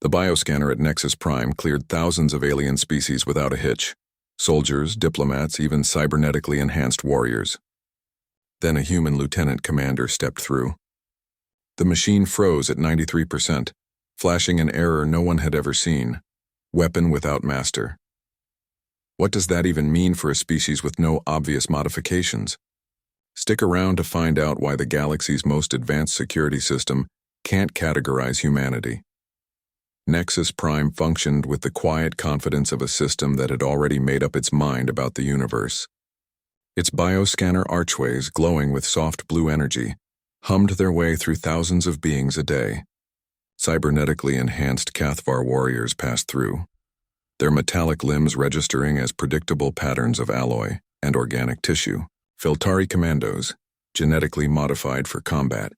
The bioscanner at Nexus Prime cleared thousands of alien species without a hitch. Soldiers, diplomats, even cybernetically enhanced warriors. Then a human lieutenant commander stepped through. The machine froze at 93%, flashing an error no one had ever seen. Weapon without master. What does that even mean for a species with no obvious modifications? Stick around to find out why the galaxy's most advanced security system can't categorize humanity. Nexus Prime functioned with the quiet confidence of a system that had already made up its mind about the universe. Its bioscanner archways, glowing with soft blue energy, hummed their way through thousands of beings a day. Cybernetically enhanced HFY warriors passed through, their metallic limbs registering as predictable patterns of alloy and organic tissue. Filtari commandos, genetically modified for combat,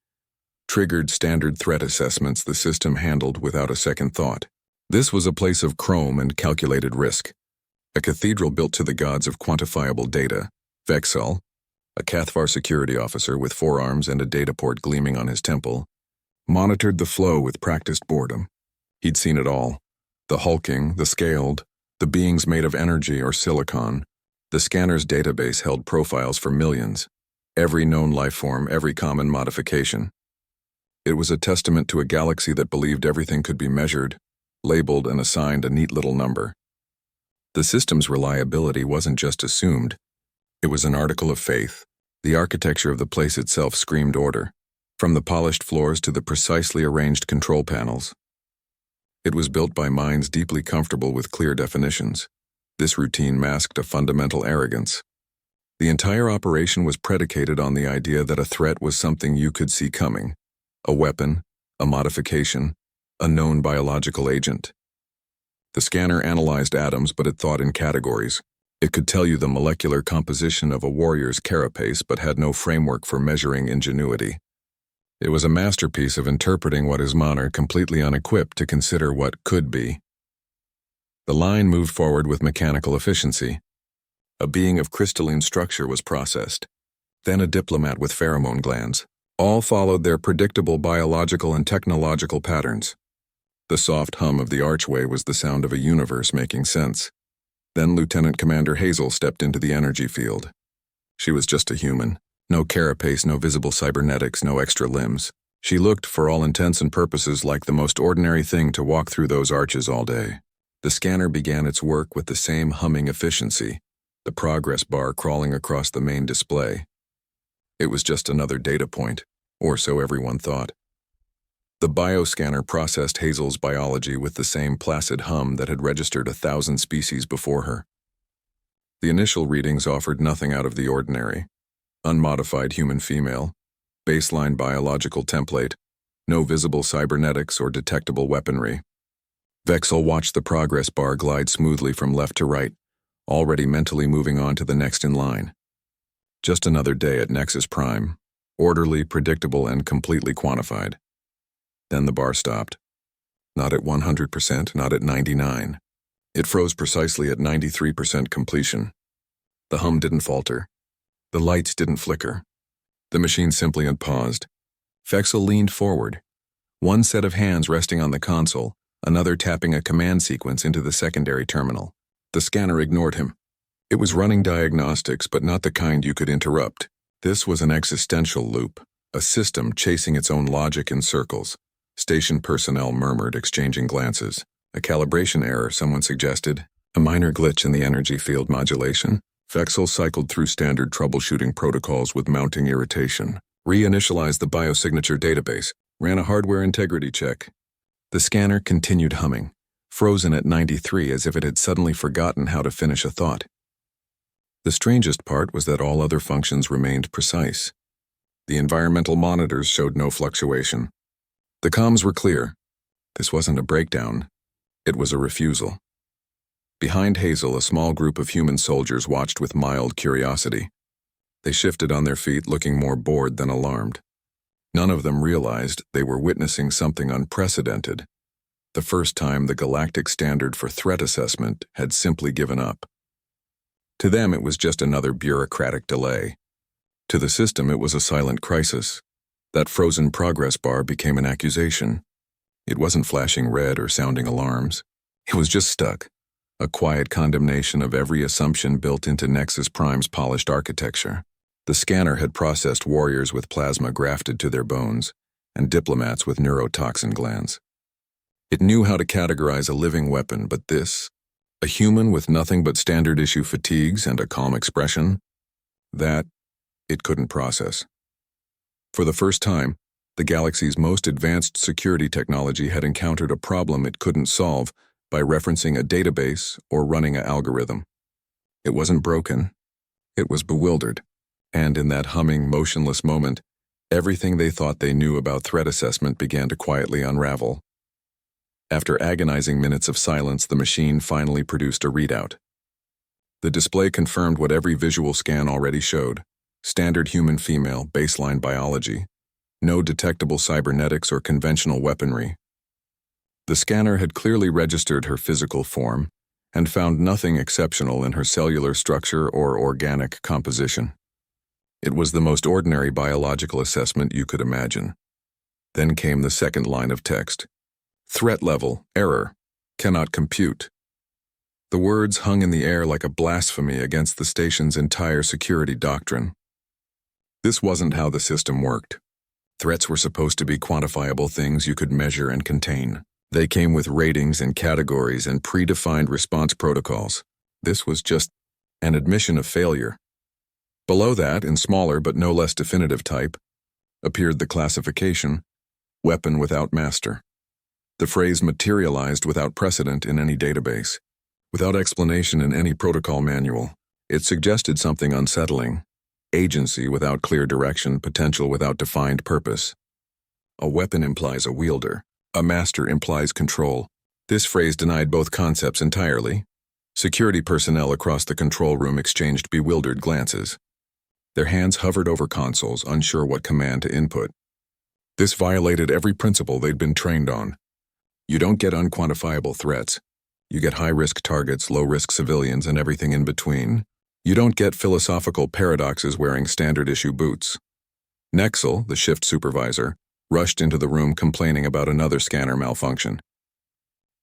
triggered standard threat assessments the system handled without a second thought. This was a place of chrome and calculated risk, a cathedral built to the gods of quantifiable data. Vexel, a HFY security officer with forearms and a data port gleaming on his temple, monitored the flow with practiced boredom. He'd seen it all. The hulking, the scaled, the beings made of energy or silicon. The scanner's database held profiles for millions. Every known life form, every common modification. It was a testament to a galaxy that believed everything could be measured, labeled, and assigned a neat little number. The system's reliability wasn't just assumed. It was an article of faith. The architecture of the place itself screamed order, from the polished floors to the precisely arranged control panels. It was built by minds deeply comfortable with clear definitions. This routine masked a fundamental arrogance. The entire operation was predicated on the idea that a threat was something you could see coming. A weapon, a modification, a known biological agent. The scanner analyzed atoms, but it thought in categories. It could tell you the molecular composition of a warrior's carapace, but had no framework for measuring ingenuity. It was a masterpiece of interpreting what is modern, completely unequipped to consider what could be. The line moved forward with mechanical efficiency. A being of crystalline structure was processed. Then a diplomat with pheromone glands. All followed their predictable biological and technological patterns. The soft hum of the archway was the sound of a universe making sense. Then Lieutenant Commander Hazel stepped into the energy field. She was just a human. No carapace, no visible cybernetics, no extra limbs. She looked, for all intents and purposes, like the most ordinary thing to walk through those arches all day. The scanner began its work with the same humming efficiency, the progress bar crawling across the main display. It was just another data point, or so everyone thought. The bioscanner processed Hazel's biology with the same placid hum that had registered 1,000 species before her. The initial readings offered nothing out of the ordinary. Unmodified human female, baseline biological template, no visible cybernetics or detectable weaponry. Vexel watched the progress bar glide smoothly from left to right, already mentally moving on to the next in line. Just another day at Nexus Prime, orderly, predictable, and completely quantified. Then the bar stopped. Not at 100%, not at 99%. It froze precisely at 93% completion. The hum didn't falter. The lights didn't flicker. The machine simply had paused. Vexel leaned forward, one set of hands resting on the console, another tapping a command sequence into the secondary terminal. The scanner ignored him. It was running diagnostics, but not the kind you could interrupt. This was an existential loop, a system chasing its own logic in circles. Station personnel murmured, exchanging glances. A calibration error, someone suggested. A minor glitch in the energy field modulation. Vexel cycled through standard troubleshooting protocols with mounting irritation. Reinitialized the biosignature database. Ran a hardware integrity check. The scanner continued humming, frozen at 93 as if it had suddenly forgotten how to finish a thought. The strangest part was that all other functions remained precise. The environmental monitors showed no fluctuation. The comms were clear. This wasn't a breakdown. It was a refusal. Behind Hazel, a small group of human soldiers watched with mild curiosity. They shifted on their feet, looking more bored than alarmed. None of them realized they were witnessing something unprecedented. The first time the galactic standard for threat assessment had simply given up. To them, it was just another bureaucratic delay. To the system, it was a silent crisis. That frozen progress bar became an accusation. It wasn't flashing red or sounding alarms. It was just stuck, a quiet condemnation of every assumption built into Nexus Prime's polished architecture. The scanner had processed warriors with plasma grafted to their bones, and diplomats with neurotoxin glands. It knew how to categorize a living weapon, but this, a human with nothing but standard-issue fatigues and a calm expression, that it couldn't process. For the first time, the galaxy's most advanced security technology had encountered a problem it couldn't solve by referencing a database or running an algorithm. It wasn't broken. It was bewildered. And in that humming, motionless moment, everything they thought they knew about threat assessment began to quietly unravel. After agonizing minutes of silence, the machine finally produced a readout. The display confirmed what every visual scan already showed: standard human female, baseline biology, no detectable cybernetics or conventional weaponry. The scanner had clearly registered her physical form and found nothing exceptional in her cellular structure or organic composition. It was the most ordinary biological assessment you could imagine. Then came the second line of text. Threat level, error, cannot compute. The words hung in the air like a blasphemy against the station's entire security doctrine. This wasn't how the system worked. Threats were supposed to be quantifiable things you could measure and contain. They came with ratings and categories and predefined response protocols. This was just an admission of failure. Below that, in smaller but no less definitive type, appeared the classification, weapon without master. The phrase materialized without precedent in any database, without explanation in any protocol manual. It suggested something unsettling: agency without clear direction, potential without defined purpose. A weapon implies a wielder. A master implies control. This phrase denied both concepts entirely. Security personnel across the control room exchanged bewildered glances. Their hands hovered over consoles, unsure what command to input. This violated every principle they'd been trained on. You don't get unquantifiable threats. You get high-risk targets, low-risk civilians, and everything in between. You don't get philosophical paradoxes wearing standard-issue boots. Nexel, the shift supervisor, rushed into the room complaining about another scanner malfunction.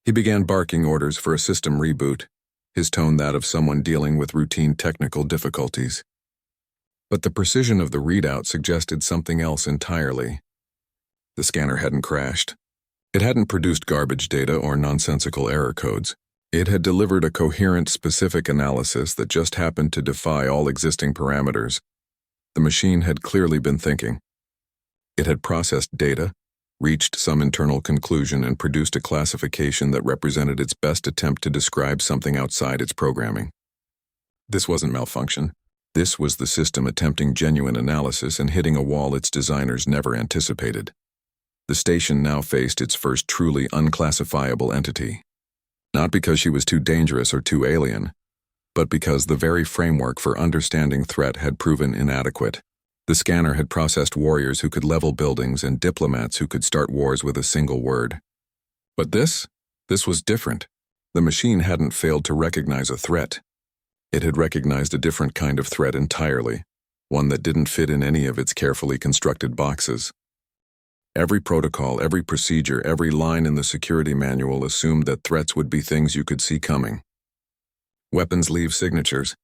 He began barking orders for a system reboot, his tone that of someone dealing with routine technical difficulties. But the precision of the readout suggested something else entirely. The scanner hadn't crashed. It hadn't produced garbage data or nonsensical error codes. It had delivered a coherent, specific analysis that just happened to defy all existing parameters. The machine had clearly been thinking. It had processed data, reached some internal conclusion, and produced a classification that represented its best attempt to describe something outside its programming. This wasn't malfunction. This was the system attempting genuine analysis and hitting a wall its designers never anticipated. The station now faced its first truly unclassifiable entity. Not because she was too dangerous or too alien, but because the very framework for understanding threat had proven inadequate. The scanner had processed warriors who could level buildings and diplomats who could start wars with a single word. But this was different. The machine hadn't failed to recognize a threat. It had recognized a different kind of threat entirely, one that didn't fit in any of its carefully constructed boxes. Every protocol, every procedure, every line in the security manual assumed that threats would be things you could see coming. Weapons leave signatures.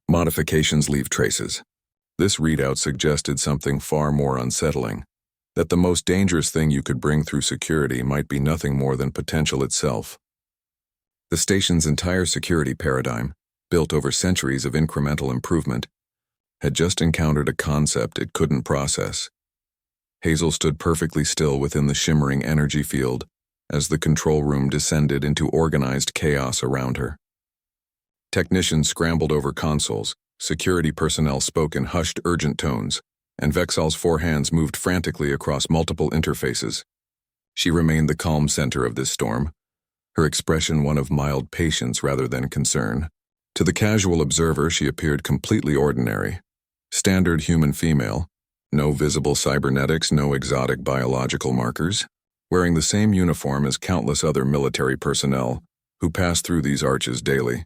Modifications leave traces. This readout suggested something far more unsettling, that the most dangerous thing you could bring through security might be nothing more than potential itself. The station's entire security paradigm, built over centuries of incremental improvement, had just encountered a concept it couldn't process. Hazel stood perfectly still within the shimmering energy field as the control room descended into organized chaos around her. Technicians scrambled over consoles, security personnel spoke in hushed, urgent tones, and Vexal's four hands moved frantically across multiple interfaces. She remained the calm center of this storm, her expression one of mild patience rather than concern. To the casual observer, she appeared completely ordinary. Standard human female, no visible cybernetics, no exotic biological markers, wearing the same uniform as countless other military personnel who pass through these arches daily.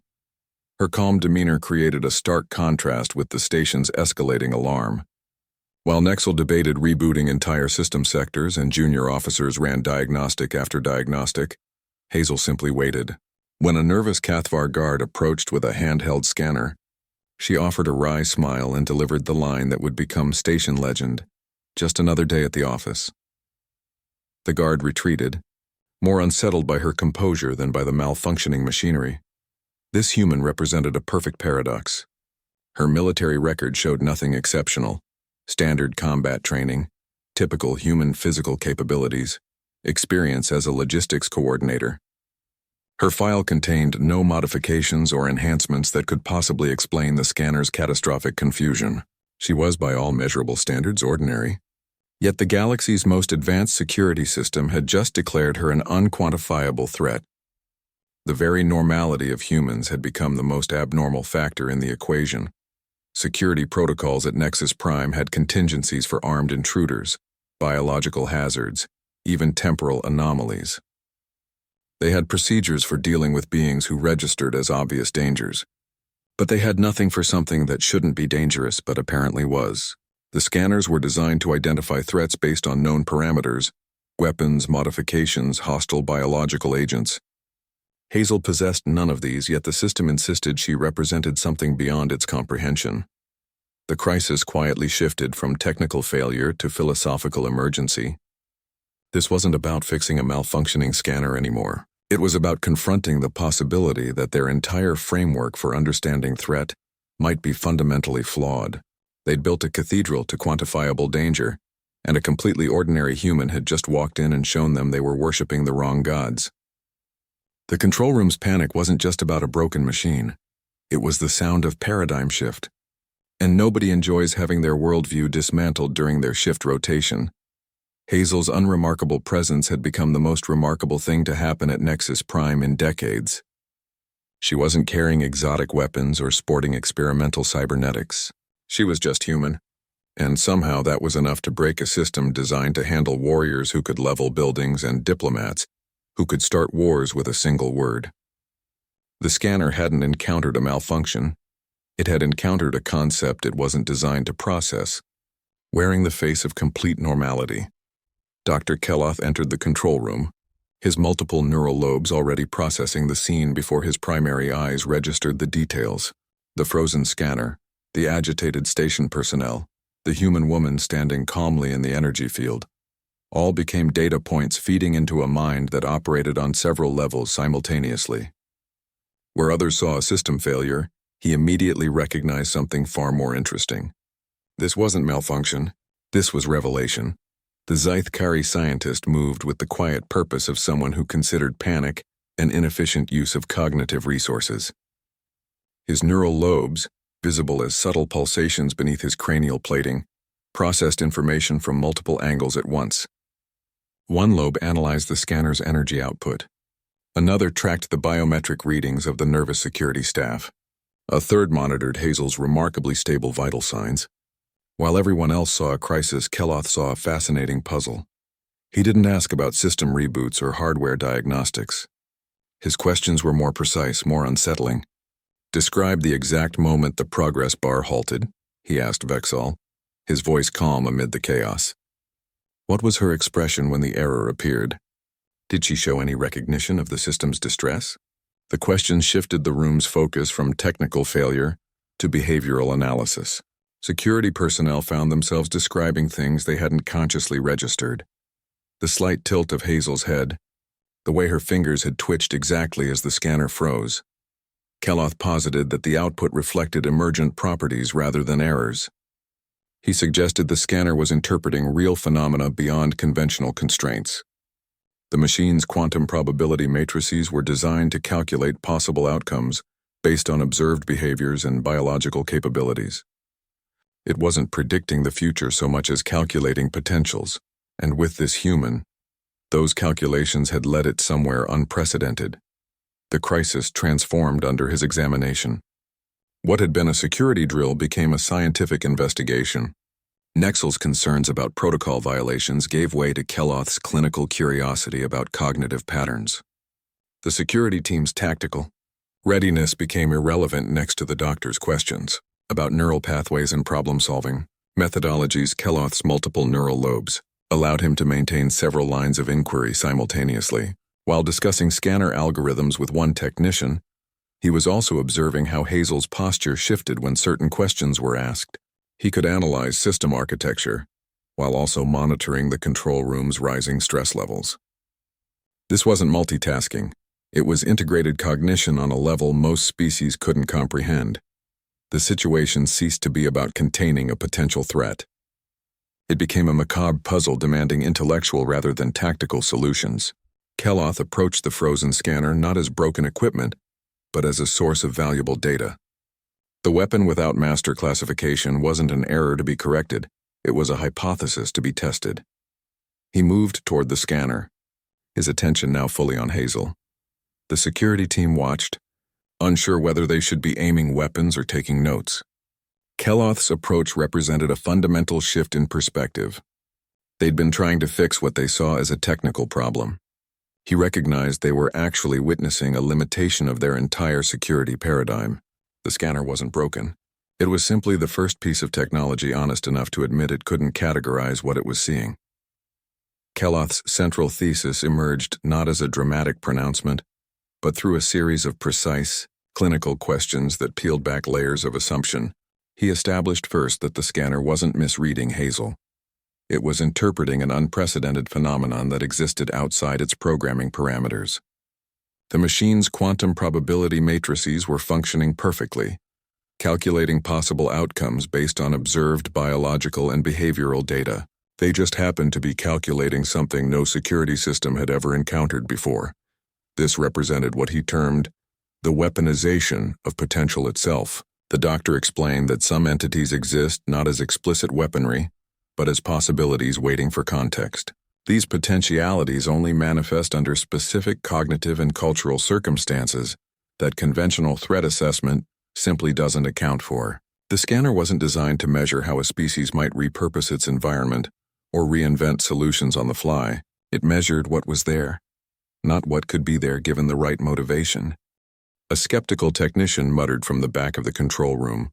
Her calm demeanor created a stark contrast with the station's escalating alarm. While Nexel debated rebooting entire system sectors and junior officers ran diagnostic after diagnostic, Hazel simply waited. When a nervous Cathvar guard approached with a handheld scanner, she offered a wry smile and delivered the line that would become station legend, "Just another day at the office." The guard retreated, more unsettled by her composure than by the malfunctioning machinery. This human represented a perfect paradox. Her military record showed nothing exceptional: standard combat training, typical human physical capabilities, experience as a logistics coordinator. Her file contained no modifications or enhancements that could possibly explain the scanner's catastrophic confusion. She was, by all measurable standards, ordinary. Yet the galaxy's most advanced security system had just declared her an unquantifiable threat. The very normality of humans had become the most abnormal factor in the equation. Security protocols at Nexus Prime had contingencies for armed intruders, biological hazards, even temporal anomalies. They had procedures for dealing with beings who registered as obvious dangers. But they had nothing for something that shouldn't be dangerous but apparently was. The scanners were designed to identify threats based on known parameters: weapons, modifications, hostile biological agents. Hazel possessed none of these, yet the system insisted she represented something beyond its comprehension. The crisis quietly shifted from technical failure to philosophical emergency. This wasn't about fixing a malfunctioning scanner anymore. It was about confronting the possibility that their entire framework for understanding threat might be fundamentally flawed. They'd built a cathedral to quantifiable danger, and a completely ordinary human had just walked in and shown them they were worshipping the wrong gods. The control room's panic wasn't just about a broken machine. It was the sound of paradigm shift. And nobody enjoys having their worldview dismantled during their shift rotation. Hazel's unremarkable presence had become the most remarkable thing to happen at Nexus Prime in decades. She wasn't carrying exotic weapons or sporting experimental cybernetics. She was just human, and somehow that was enough to break a system designed to handle warriors who could level buildings and diplomats who could start wars with a single word. The scanner hadn't encountered a malfunction. It had encountered a concept it wasn't designed to process, wearing the face of complete normality. Dr. Keloth entered the control room, his multiple neural lobes already processing the scene before his primary eyes registered the details: the frozen scanner, the agitated station personnel, the human woman standing calmly in the energy field. All became data points feeding into a mind that operated on several levels simultaneously. Where others saw a system failure, he immediately recognized something far more interesting. This wasn't malfunction. This was revelation. The Zythkari scientist moved with the quiet purpose of someone who considered panic an inefficient use of cognitive resources. His neural lobes, visible as subtle pulsations beneath his cranial plating, processed information from multiple angles at once. One lobe analyzed the scanner's energy output. Another tracked the biometric readings of the nervous security staff. A third monitored Hazel's remarkably stable vital signs. While everyone else saw a crisis, Keloth saw a fascinating puzzle. He didn't ask about system reboots or hardware diagnostics. His questions were more precise, more unsettling. "Describe the exact moment the progress bar halted," he asked Vexal, his voice calm amid the chaos. What was her expression when the error appeared? Did she show any recognition of the system's distress? The questions shifted the room's focus from technical failure to behavioral analysis. Security personnel found themselves describing things they hadn't consciously registered. The slight tilt of Hazel's head, the way her fingers had twitched exactly as the scanner froze. Keloth posited that the output reflected emergent properties rather than errors. He suggested the scanner was interpreting real phenomena beyond conventional constraints. The machine's quantum probability matrices were designed to calculate possible outcomes based on observed behaviors and biological capabilities. It wasn't predicting the future so much as calculating potentials, and with this human, those calculations had led it somewhere unprecedented. The crisis transformed under his examination. What had been a security drill became a scientific investigation. Nexel's concerns about protocol violations gave way to Keloth's clinical curiosity about cognitive patterns. The security team's tactical readiness became irrelevant next to the doctor's questions about neural pathways and problem-solving. Methodologies. Keloth's multiple neural lobes allowed him to maintain several lines of inquiry simultaneously. While discussing scanner algorithms with one technician, he was also observing how Hazel's posture shifted when certain questions were asked. He could analyze system architecture, while also monitoring the control room's rising stress levels. This wasn't multitasking. It was integrated cognition on a level most species couldn't comprehend. The situation ceased to be about containing a potential threat. It became a macabre puzzle demanding intellectual rather than tactical solutions. Keloth approached the frozen scanner not as broken equipment, but as a source of valuable data. The weapon without master classification wasn't an error to be corrected, it was a hypothesis to be tested. He moved toward the scanner, his attention now fully on Hazel. The security team watched, unsure whether they should be aiming weapons or taking notes. Keloth's approach represented a fundamental shift in perspective. They'd been trying to fix what they saw as a technical problem. He recognized they were actually witnessing a limitation of their entire security paradigm. The scanner wasn't broken. It was simply the first piece of technology honest enough to admit it couldn't categorize what it was seeing. Keloth's central thesis emerged not as a dramatic pronouncement, but through a series of precise, clinical questions that peeled back layers of assumption. He established first that the scanner wasn't misreading Hazel. It was interpreting an unprecedented phenomenon that existed outside its programming parameters. The machine's quantum probability matrices were functioning perfectly, calculating possible outcomes based on observed biological and behavioral data. They just happened to be calculating something no security system had ever encountered before. This represented what he termed the weaponization of potential itself. The doctor explained that some entities exist not as explicit weaponry, but as possibilities waiting for context. These potentialities only manifest under specific cognitive and cultural circumstances that conventional threat assessment simply doesn't account for. The scanner wasn't designed to measure how a species might repurpose its environment or reinvent solutions on the fly. It measured what was there, not what could be there given the right motivation. A skeptical technician muttered from the back of the control room,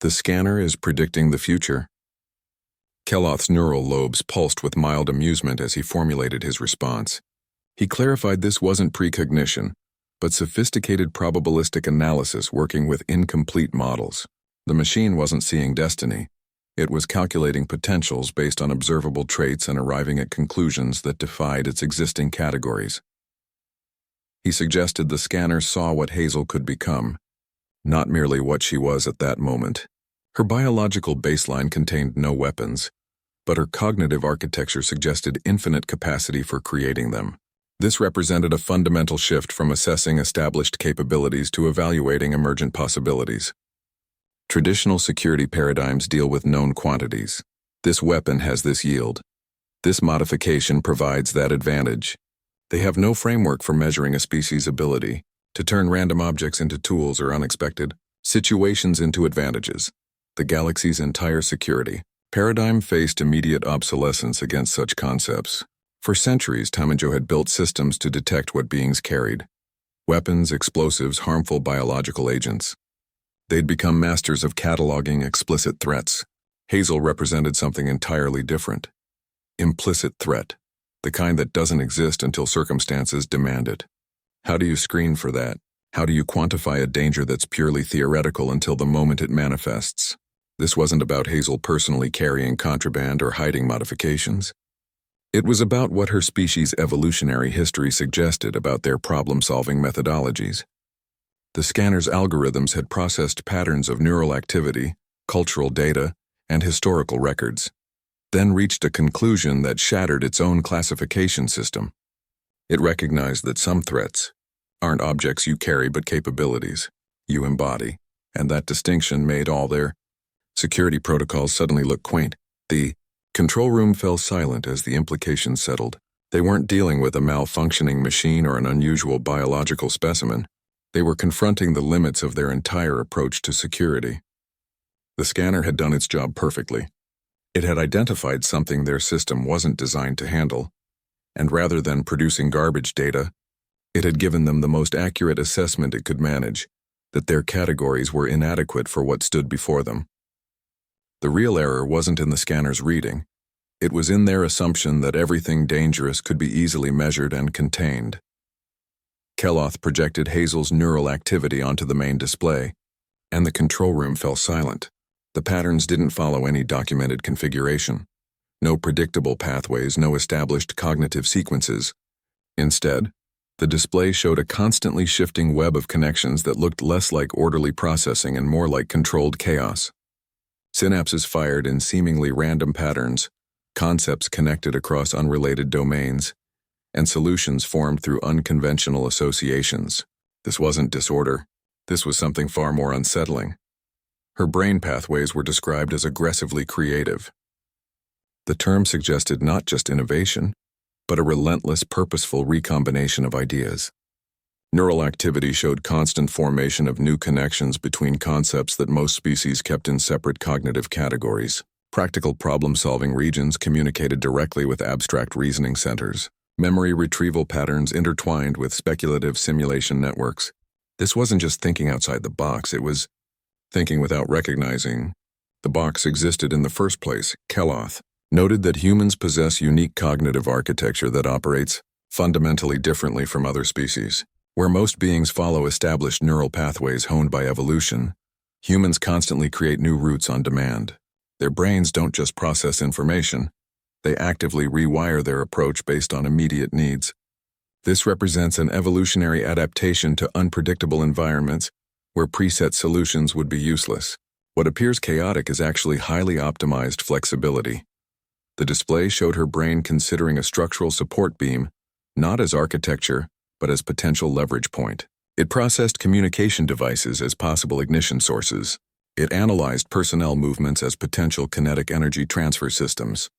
"The scanner is predicting the future." Keloth's neural lobes pulsed with mild amusement as he formulated his response. He clarified this wasn't precognition, but sophisticated probabilistic analysis working with incomplete models. The machine wasn't seeing destiny. It was calculating potentials based on observable traits and arriving at conclusions that defied its existing categories. He suggested the scanner saw what Hazel could become, not merely what she was at that moment. Her biological baseline contained no weapons, but her cognitive architecture suggested infinite capacity for creating them. This represented a fundamental shift from assessing established capabilities to evaluating emergent possibilities. Traditional security paradigms deal with known quantities. This weapon has this yield. This modification provides that advantage. They have no framework for measuring a species' ability to turn random objects into tools or unexpected situations into advantages. The galaxy's entire security paradigm faced immediate obsolescence against such concepts. For centuries, Tamajo had built systems to detect what beings carried: weapons, explosives, harmful biological agents. They'd become masters of cataloging explicit threats. Hazel represented something entirely different. Implicit threat, the kind that doesn't exist until circumstances demand it. How do you screen for that? How do you quantify a danger that's purely theoretical until the moment it manifests? This wasn't about Hazel personally carrying contraband or hiding modifications. It was about what her species' evolutionary history suggested about their problem-solving methodologies. The scanner's algorithms had processed patterns of neural activity, cultural data, and historical records, then reached a conclusion that shattered its own classification system. It recognized that some threats aren't objects you carry but capabilities you embody, and that distinction made all their security protocols suddenly look quaint. The control room fell silent as the implications settled. They weren't dealing with a malfunctioning machine or an unusual biological specimen. They were confronting the limits of their entire approach to security. The scanner had done its job perfectly. It had identified something their system wasn't designed to handle, and rather than producing garbage data, it had given them the most accurate assessment it could manage, that their categories were inadequate for what stood before them. The real error wasn't in the scanner's reading. It was in their assumption that everything dangerous could be easily measured and contained. Keloth projected Hazel's neural activity onto the main display, and the control room fell silent. The patterns didn't follow any documented configuration. No predictable pathways, no established cognitive sequences. Instead, the display showed a constantly shifting web of connections that looked less like orderly processing and more like controlled chaos. Synapses fired in seemingly random patterns, concepts connected across unrelated domains, and solutions formed through unconventional associations. This wasn't disorder. This was something far more unsettling. Her brain pathways were described as aggressively creative. The term suggested not just innovation, but a relentless, purposeful recombination of ideas. Neural activity showed constant formation of new connections between concepts that most species kept in separate cognitive categories. Practical problem-solving regions communicated directly with abstract reasoning centers. Memory retrieval patterns intertwined with speculative simulation networks. This wasn't just thinking outside the box, it was thinking without recognizing the box existed in the first place. Keloth noted that humans possess unique cognitive architecture that operates fundamentally differently from other species. Where most beings follow established neural pathways honed by evolution, humans constantly create new routes on demand. Their brains don't just process information, they actively rewire their approach based on immediate needs. This represents an evolutionary adaptation to unpredictable environments where preset solutions would be useless. What appears chaotic is actually highly optimized flexibility. The display showed her brain considering a structural support beam, not as architecture, but as potential leverage point. It processed communication devices as possible ignition sources. It analyzed personnel movements as potential kinetic energy transfer systems.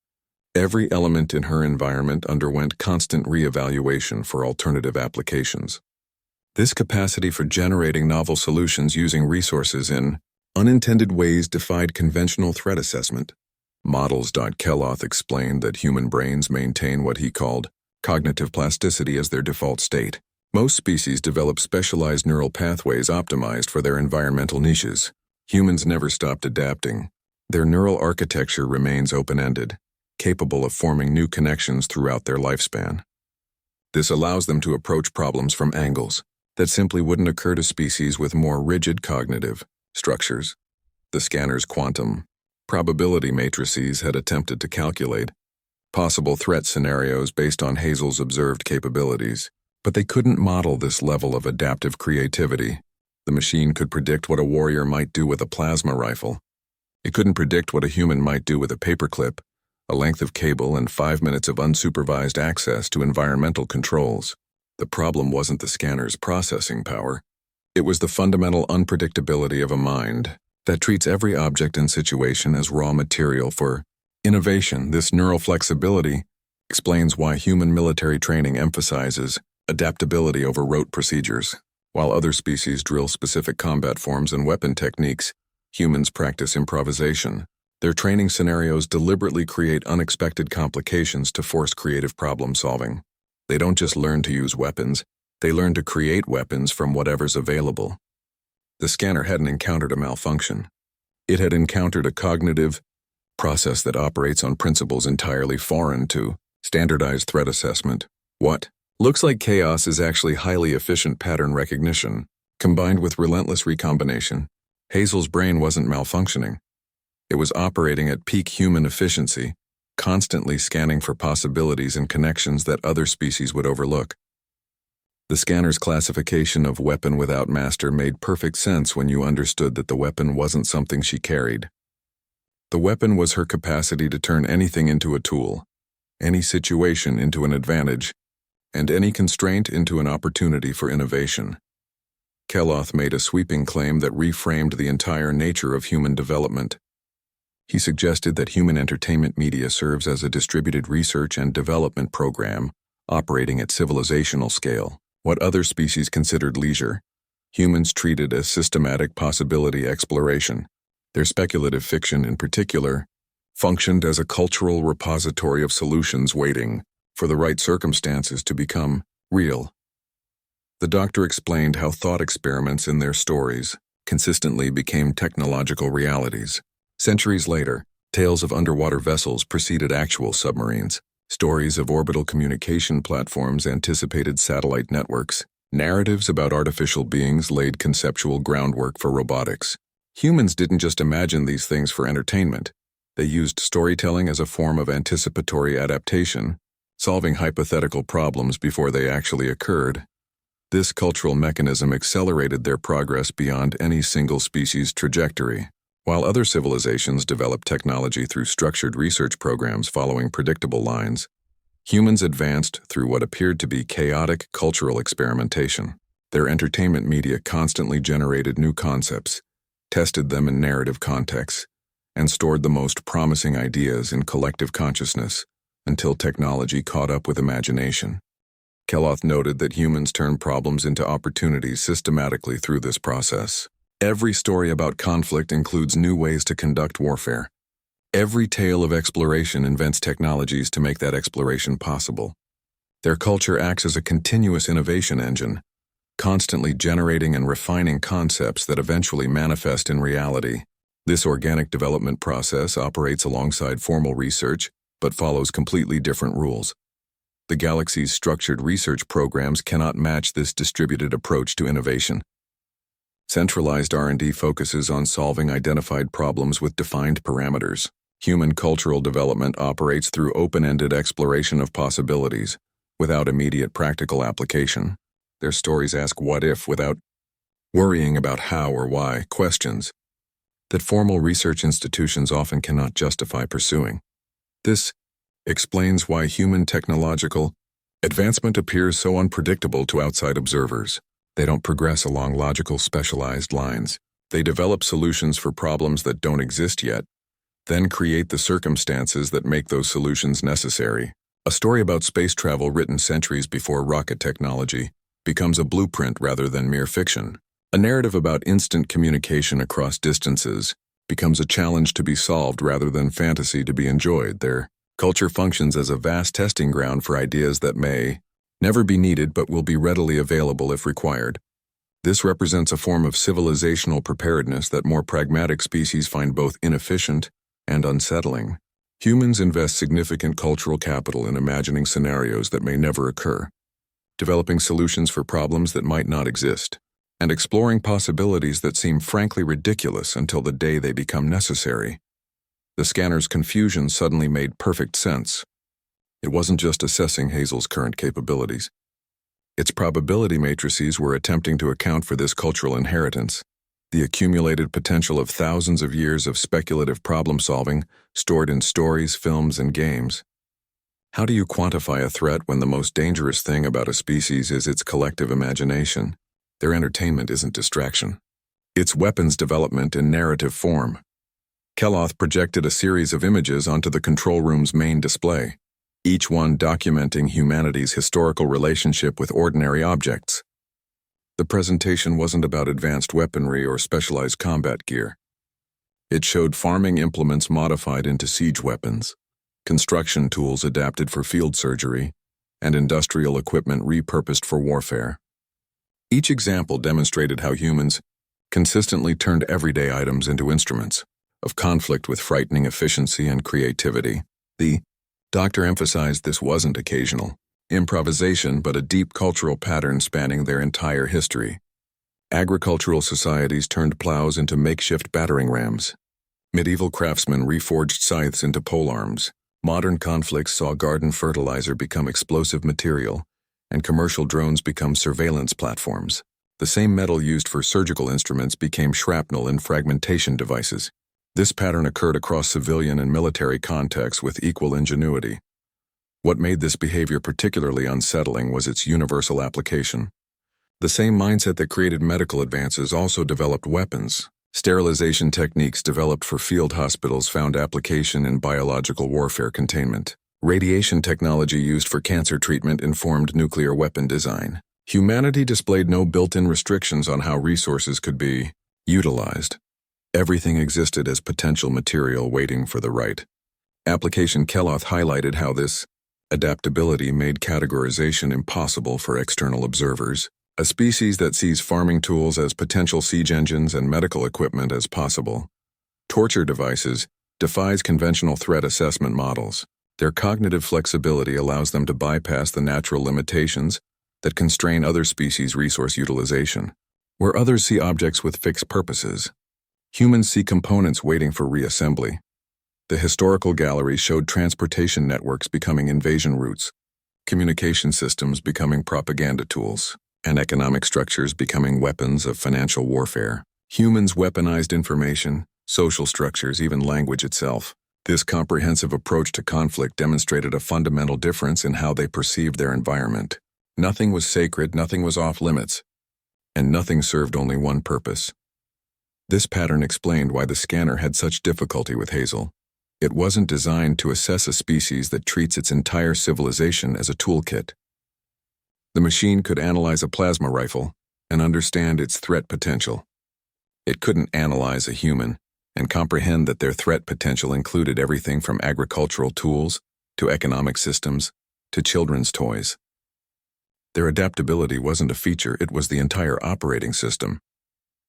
Every element in her environment underwent constant re-evaluation for alternative applications. This capacity for generating novel solutions using resources in unintended ways defied conventional threat assessment. Models. Keloth explained that human brains maintain what he called cognitive plasticity as their default state. Most species develop specialized neural pathways optimized for their environmental niches. Humans never stopped adapting. Their neural architecture remains open-ended, capable of forming new connections throughout their lifespan. This allows them to approach problems from angles that simply wouldn't occur to species with more rigid cognitive structures. The scanner's quantum probability matrices had attempted to calculate possible threat scenarios based on Hazel's observed capabilities, but they couldn't model this level of adaptive creativity. The machine could predict what a warrior might do with a plasma rifle. It couldn't predict what a human might do with a paperclip, a length of cable, and 5 minutes of unsupervised access to environmental controls. The problem wasn't the scanner's processing power. It was the fundamental unpredictability of a mind that treats every object and situation as raw material for innovation. This neural flexibility explains why human military training emphasizes adaptability over rote procedures. While other species drill specific combat forms and weapon techniques, humans practice improvisation. Their training scenarios deliberately create unexpected complications to force creative problem solving. They don't just learn to use weapons, they learn to create weapons from whatever's available. The scanner hadn't encountered a malfunction. It had encountered a cognitive process that operates on principles entirely foreign to standardized threat assessment. What looks like chaos is actually highly efficient pattern recognition, combined with relentless recombination. Hazel's brain wasn't malfunctioning. It was operating at peak human efficiency, constantly scanning for possibilities and connections that other species would overlook. The scanner's classification of weapon without master made perfect sense when you understood that the weapon wasn't something she carried. The weapon was her capacity to turn anything into a tool, any situation into an advantage, and any constraint into an opportunity for innovation. Keloth made a sweeping claim that reframed the entire nature of human development. He suggested that human entertainment media serves as a distributed research and development program operating at civilizational scale. What other species considered leisure, humans treated as systematic possibility exploration. Their speculative fiction, in particular, functioned as a cultural repository of solutions waiting for the right circumstances to become real. The Doctor explained how thought experiments in their stories consistently became technological realities. Centuries later, tales of underwater vessels preceded actual submarines. Stories of orbital communication platforms anticipated satellite networks. Narratives about artificial beings laid conceptual groundwork for robotics. Humans didn't just imagine these things for entertainment. They used storytelling as a form of anticipatory adaptation, solving hypothetical problems before they actually occurred. This cultural mechanism accelerated their progress beyond any single species' trajectory. While other civilizations developed technology through structured research programs following predictable lines, humans advanced through what appeared to be chaotic cultural experimentation. Their entertainment media constantly generated new concepts, tested them in narrative contexts, and stored the most promising ideas in collective consciousness until technology caught up with imagination. Kelloth noted that humans turn problems into opportunities systematically through this process. Every story about conflict includes new ways to conduct warfare. Every tale of exploration invents technologies to make that exploration possible. Their culture acts as a continuous innovation engine, constantly generating and refining concepts that eventually manifest in reality. This organic development process operates alongside formal research, but follows completely different rules. The galaxy's structured research programs cannot match this distributed approach to innovation. Centralized R&D focuses on solving identified problems with defined parameters. Human cultural development operates through open-ended exploration of possibilities, without immediate practical application. Their stories ask what if without worrying about how or why questions that formal research institutions often cannot justify pursuing. This explains why human technological advancement appears so unpredictable to outside observers. They don't progress along logical, specialized lines. They develop solutions for problems that don't exist yet, then create the circumstances that make those solutions necessary. A story about space travel written centuries before rocket technology becomes a blueprint rather than mere fiction. A narrative about instant communication across distances becomes a challenge to be solved rather than fantasy to be enjoyed. Their culture functions as a vast testing ground for ideas that may never be needed but will be readily available if required. This represents a form of civilizational preparedness that more pragmatic species find both inefficient and unsettling. Humans invest significant cultural capital in imagining scenarios that may never occur, developing solutions for problems that might not exist, and exploring possibilities that seem frankly ridiculous until the day they become necessary. The scanner's confusion suddenly made perfect sense. It wasn't just assessing Hazel's current capabilities. Its probability matrices were attempting to account for this cultural inheritance, the accumulated potential of thousands of years of speculative problem-solving stored in stories, films, and games. How do you quantify a threat when the most dangerous thing about a species is its collective imagination? Their entertainment isn't distraction. It's weapons development in narrative form. Kelloth projected a series of images onto the control room's main display, each one documenting humanity's historical relationship with ordinary objects. The presentation wasn't about advanced weaponry or specialized combat gear. It showed farming implements modified into siege weapons, construction tools adapted for field surgery, and industrial equipment repurposed for warfare. Each example demonstrated how humans consistently turned everyday items into instruments of conflict with frightening efficiency and creativity. The Doctor emphasized this wasn't occasional improvisation, but a deep cultural pattern spanning their entire history. Agricultural societies turned plows into makeshift battering rams. Medieval craftsmen reforged scythes into polearms. Modern conflicts saw garden fertilizer become explosive material, and commercial drones become surveillance platforms. The same metal used for surgical instruments became shrapnel and fragmentation devices. This pattern occurred across civilian and military contexts with equal ingenuity. What made this behavior particularly unsettling was its universal application. The same mindset that created medical advances also developed weapons. Sterilization techniques developed for field hospitals found application in biological warfare containment. Radiation technology used for cancer treatment informed nuclear weapon design. Humanity displayed no built-in restrictions on how resources could be utilized. Everything existed as potential material waiting for the right application. Kelloth highlighted how this adaptability made categorization impossible for external observers. A species that sees farming tools as potential siege engines and medical equipment as possible torture devices, defies conventional threat assessment models. Their cognitive flexibility allows them to bypass the natural limitations that constrain other species' resource utilization. Where others see objects with fixed purposes, humans see components waiting for reassembly. The historical gallery showed transportation networks becoming invasion routes, communication systems becoming propaganda tools, and economic structures becoming weapons of financial warfare. Humans weaponized information, social structures, even language itself. This comprehensive approach to conflict demonstrated a fundamental difference in how they perceived their environment. Nothing was sacred, nothing was off limits, and nothing served only one purpose. This pattern explained why the scanner had such difficulty with Hazel. It wasn't designed to assess a species that treats its entire civilization as a toolkit. The machine could analyze a plasma rifle and understand its threat potential. It couldn't analyze a human and comprehend that their threat potential included everything from agricultural tools to economic systems to children's toys. Their adaptability wasn't a feature, it was the entire operating system.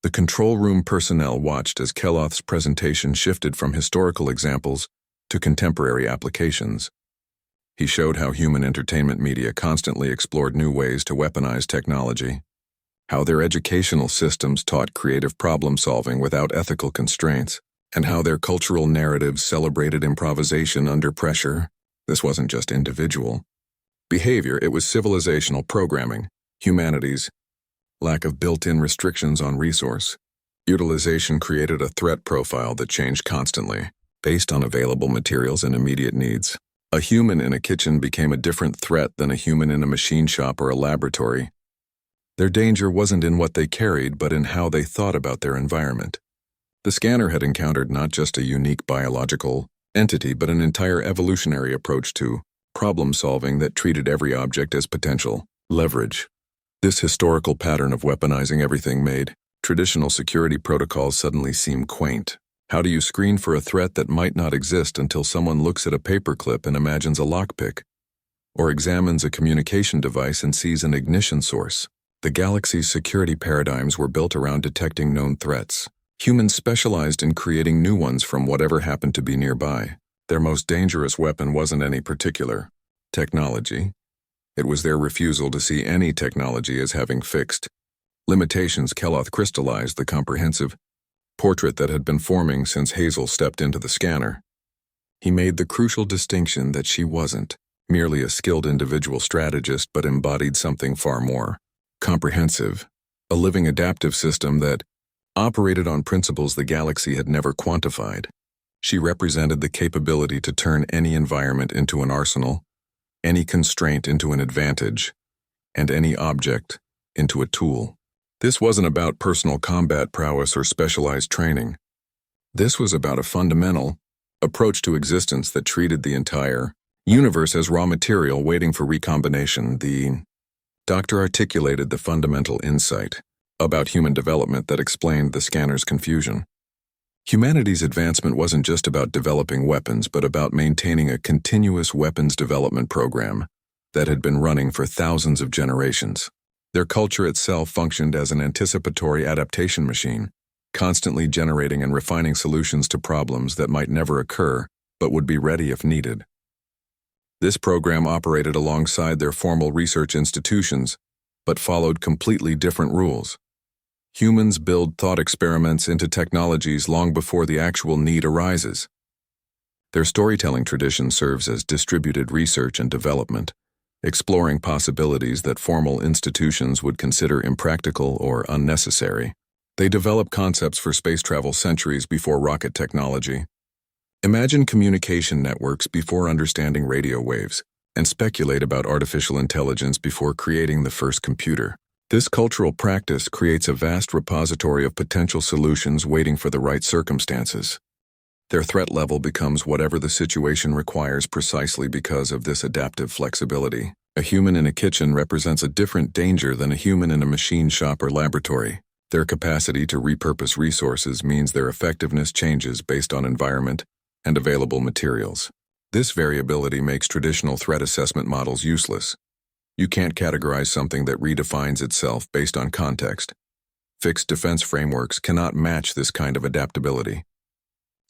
The control room personnel watched as Keloth's presentation shifted from historical examples to contemporary applications. He showed how human entertainment media constantly explored new ways to weaponize technology, how their educational systems taught creative problem-solving without ethical constraints, and how their cultural narratives celebrated improvisation under pressure. This wasn't just individual behavior, it was civilizational programming, humanity's lack of built-in restrictions on resource utilization created a threat profile that changed constantly, based on available materials and immediate needs. A human in a kitchen became a different threat than a human in a machine shop or a laboratory. Their danger wasn't in what they carried, but in how they thought about their environment. The scanner had encountered not just a unique biological entity, but an entire evolutionary approach to problem-solving that treated every object as potential leverage. This historical pattern of weaponizing everything made traditional security protocols suddenly seem quaint. How do you screen for a threat that might not exist until someone looks at a paperclip and imagines a lockpick, or examines a communication device and sees an ignition source? The galaxy's security paradigms were built around detecting known threats. Humans specialized in creating new ones from whatever happened to be nearby. Their most dangerous weapon wasn't any particular technology. It was their refusal to see any technology as having fixed limitations. Keloth crystallized the comprehensive portrait that had been forming since Hazel stepped into the scanner. He made the crucial distinction that she wasn't merely a skilled individual strategist, but embodied something far more comprehensive, a living adaptive system that operated on principles the galaxy had never quantified. She represented the capability to turn any environment into an arsenal, any constraint into an advantage, and any object into a tool. This wasn't about personal combat prowess or specialized training. This was about a fundamental approach to existence that treated the entire universe as raw material waiting for recombination. The doctor articulated the fundamental insight about human development that explained the scanner's confusion. Humanity's advancement wasn't just about developing weapons, but about maintaining a continuous weapons development program that had been running for thousands of generations. Their culture itself functioned as an anticipatory adaptation machine, constantly generating and refining solutions to problems that might never occur, but would be ready if needed. This program operated alongside their formal research institutions, but followed completely different rules. Humans build thought experiments into technologies long before the actual need arises. Their storytelling tradition serves as distributed research and development, exploring possibilities that formal institutions would consider impractical or unnecessary. They develop concepts for space travel centuries before rocket technology. Imagine communication networks before understanding radio waves, and speculate about artificial intelligence before creating the first computer. This cultural practice creates a vast repository of potential solutions waiting for the right circumstances. Their threat level becomes whatever the situation requires precisely because of this adaptive flexibility. A human in a kitchen represents a different danger than a human in a machine shop or laboratory. Their capacity to repurpose resources means their effectiveness changes based on environment and available materials. This variability makes traditional threat assessment models useless. You can't categorize something that redefines itself based on context. Fixed defense frameworks cannot match this kind of adaptability.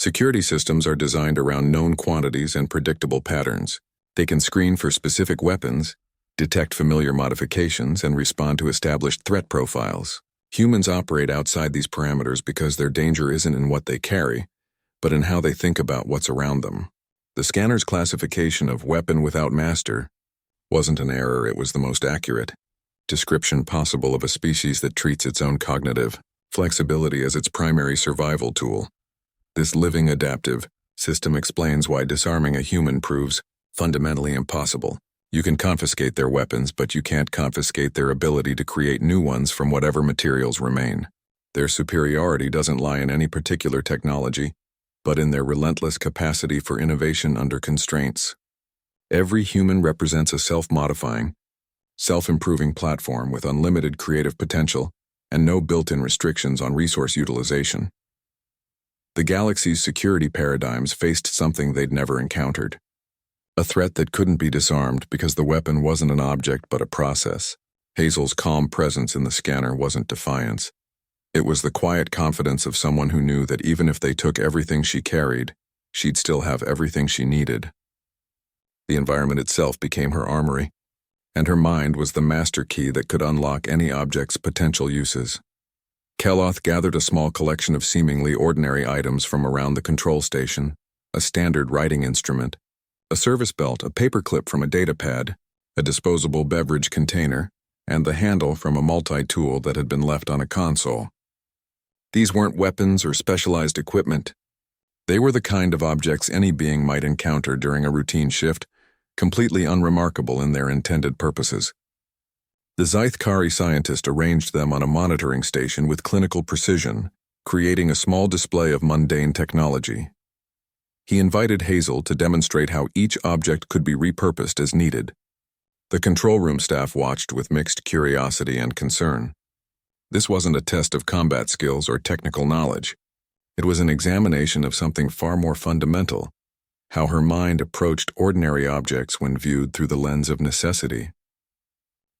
Security systems are designed around known quantities and predictable patterns. They can screen for specific weapons, detect familiar modifications, and respond to established threat profiles. Humans operate outside these parameters because their danger isn't in what they carry, but in how they think about what's around them. The scanner's classification of weapon without master wasn't an error, it was the most accurate description possible of a species that treats its own cognitive flexibility as its primary survival tool. This living adaptive system explains why disarming a human proves fundamentally impossible. You can confiscate their weapons, but you can't confiscate their ability to create new ones from whatever materials remain. Their superiority doesn't lie in any particular technology, but in their relentless capacity for innovation under constraints. Every human represents a self-modifying, self-improving platform with unlimited creative potential and no built-in restrictions on resource utilization. The galaxy's security paradigms faced something they'd never encountered. A threat that couldn't be disarmed because the weapon wasn't an object but a process. Hazel's calm presence in the scanner wasn't defiance. It was the quiet confidence of someone who knew that even if they took everything she carried, she'd still have everything she needed. The environment itself became her armory, and her mind was the master key that could unlock any object's potential uses. Keloth gathered a small collection of seemingly ordinary items from around the control station: a standard writing instrument, a service belt, a paperclip from a datapad, a disposable beverage container, and the handle from a multi-tool that had been left on a console. These weren't weapons or specialized equipment. They were the kind of objects any being might encounter during a routine shift, completely unremarkable in their intended purposes. The Zythkari scientist arranged them on a monitoring station with clinical precision, creating a small display of mundane technology. He invited Hazel to demonstrate how each object could be repurposed as needed. The control room staff watched with mixed curiosity and concern. This wasn't a test of combat skills or technical knowledge. It was an examination of something far more fundamental: how her mind approached ordinary objects when viewed through the lens of necessity.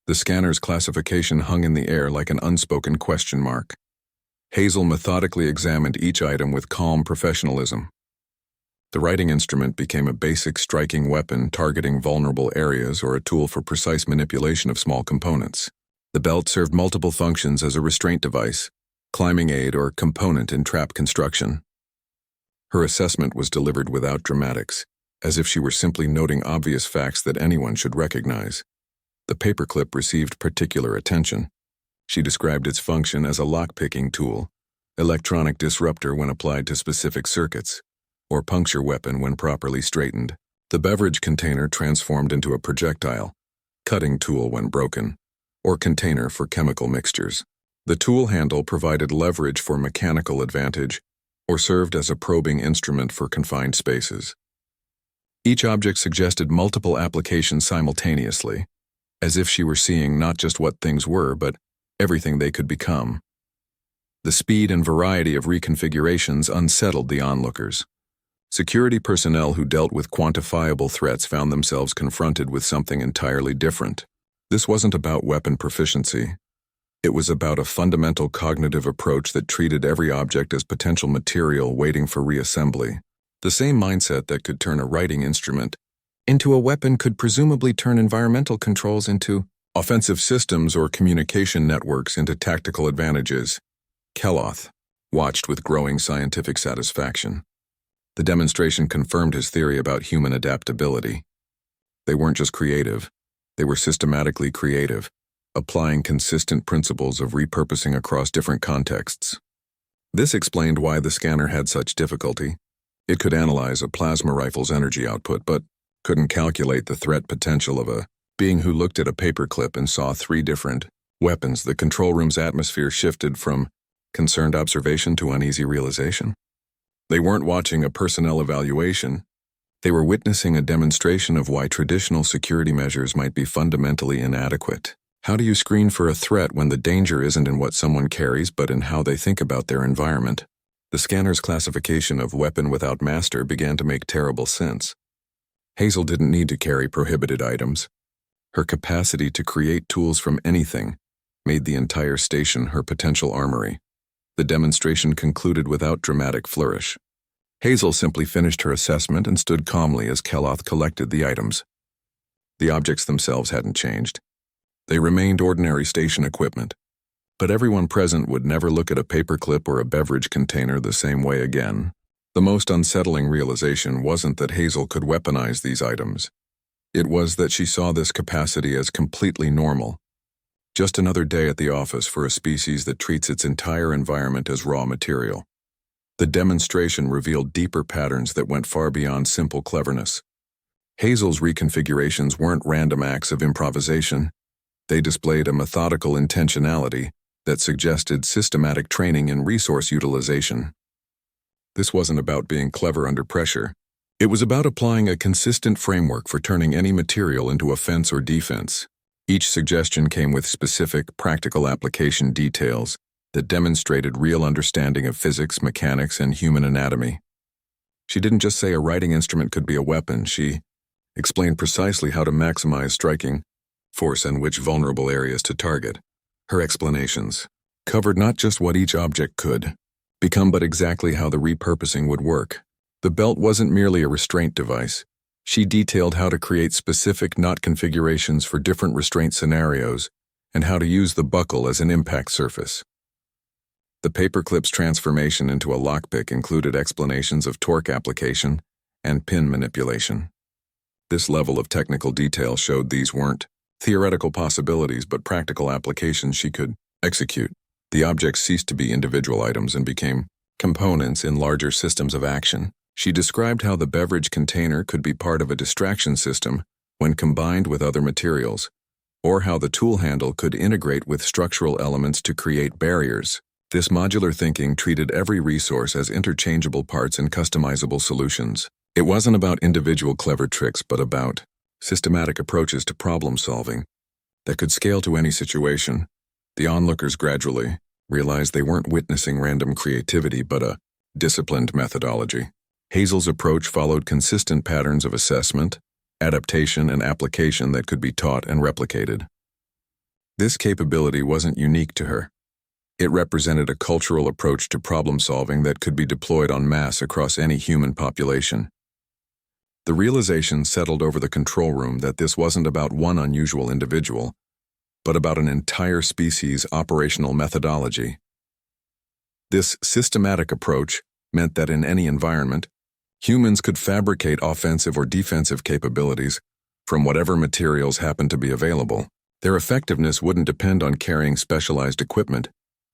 The scanner's classification hung in the air like an unspoken question mark. Hazel methodically examined each item with calm professionalism. The writing instrument became a basic striking weapon targeting vulnerable areas or a tool for precise manipulation of small components. The belt served multiple functions as a restraint device, climbing aid, or component in trap construction. Her assessment was delivered without dramatics, as if she were simply noting obvious facts that anyone should recognize. The paperclip received particular attention. She described its function as a lock-picking tool, electronic disruptor when applied to specific circuits, or puncture weapon when properly straightened. The beverage container transformed into a projectile, cutting tool when broken, or container for chemical mixtures. The tool handle provided leverage for mechanical advantage, or served as a probing instrument for confined spaces. Each object suggested multiple applications simultaneously, as if she were seeing not just what things were, but everything they could become. The speed and variety of reconfigurations unsettled the onlookers. Security personnel who dealt with quantifiable threats found themselves confronted with something entirely different. This wasn't about weapon proficiency. It was about a fundamental cognitive approach that treated every object as potential material waiting for reassembly. The same mindset that could turn a writing instrument into a weapon could presumably turn environmental controls into offensive systems or communication networks into tactical advantages. Keloth watched with growing scientific satisfaction. The demonstration confirmed his theory about human adaptability. They weren't just creative, they were systematically creative, applying consistent principles of repurposing across different contexts. This explained why the scanner had such difficulty. It could analyze a plasma rifle's energy output, but couldn't calculate the threat potential of a being who looked at a paperclip and saw 3 different weapons. The control room's atmosphere shifted from concerned observation to uneasy realization. They weren't watching a personnel evaluation. They were witnessing a demonstration of why traditional security measures might be fundamentally inadequate. How do you screen for a threat when the danger isn't in what someone carries but in how they think about their environment? The scanner's classification of weapon without master began to make terrible sense. Hazel didn't need to carry prohibited items. Her capacity to create tools from anything made the entire station her potential armory. The demonstration concluded without dramatic flourish. Hazel simply finished her assessment and stood calmly as Keloth collected the items. The objects themselves hadn't changed. They remained ordinary station equipment. But everyone present would never look at a paperclip or a beverage container the same way again. The most unsettling realization wasn't that Hazel could weaponize these items. It was that she saw this capacity as completely normal. Just another day at the office for a species that treats its entire environment as raw material. The demonstration revealed deeper patterns that went far beyond simple cleverness. Hazel's reconfigurations weren't random acts of improvisation. They displayed a methodical intentionality that suggested systematic training in resource utilization. This wasn't about being clever under pressure. It was about applying a consistent framework for turning any material into offense or defense. Each suggestion came with specific, practical application details that demonstrated real understanding of physics, mechanics, and human anatomy. She didn't just say a writing instrument could be a weapon. She explained precisely how to maximize striking force and which vulnerable areas to target. Her explanations covered not just what each object could become, but exactly how the repurposing would work. The belt wasn't merely a restraint device. She detailed how to create specific knot configurations for different restraint scenarios and how to use the buckle as an impact surface. The paperclip's transformation into a lockpick included explanations of torque application and pin manipulation. This level of technical detail showed these weren't theoretical possibilities but practical applications she could execute. The objects ceased to be individual items and became components in larger systems of action. She described how the beverage container could be part of a distraction system when combined with other materials, or how the tool handle could integrate with structural elements to create barriers. This modular thinking treated every resource as interchangeable parts and customizable solutions. It wasn't about individual clever tricks, but about systematic approaches to problem solving that could scale to any situation. The onlookers gradually realized they weren't witnessing random creativity but a disciplined methodology. Hazel's approach followed consistent patterns of assessment, adaptation, and application that could be taught and replicated. This capability wasn't unique to her. It represented a cultural approach to problem solving that could be deployed en masse across any human population. The realization settled over the control room that this wasn't about one unusual individual, but about an entire species' operational methodology. This systematic approach meant that in any environment, humans could fabricate offensive or defensive capabilities from whatever materials happened to be available. Their effectiveness wouldn't depend on carrying specialized equipment,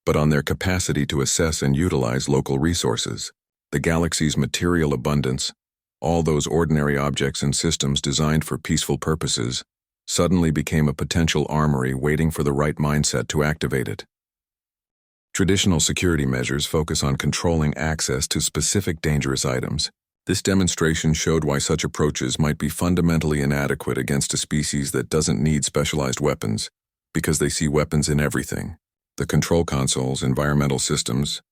but on their capacity to assess and utilize local resources. The galaxy's material abundance, all those ordinary objects and systems designed for peaceful purposes, suddenly became a potential armory waiting for the right mindset to activate it. Traditional security measures focus on controlling access to specific dangerous items. This demonstration showed why such approaches might be fundamentally inadequate against a species that doesn't need specialized weapons, because they see weapons in everything. The control consoles, environmental systems,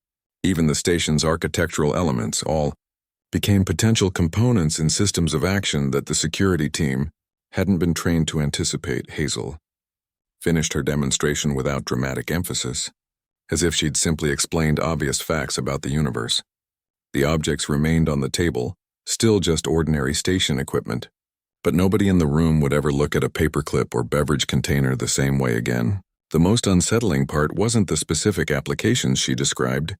even the station's architectural elements all became potential components in systems of action that the security team hadn't been trained to anticipate. Hazel finished her demonstration without dramatic emphasis, as if she'd simply explained obvious facts about the universe. The objects remained on the table, still just ordinary station equipment, but nobody in the room would ever look at a paperclip or beverage container the same way again. The most unsettling part wasn't the specific applications she described,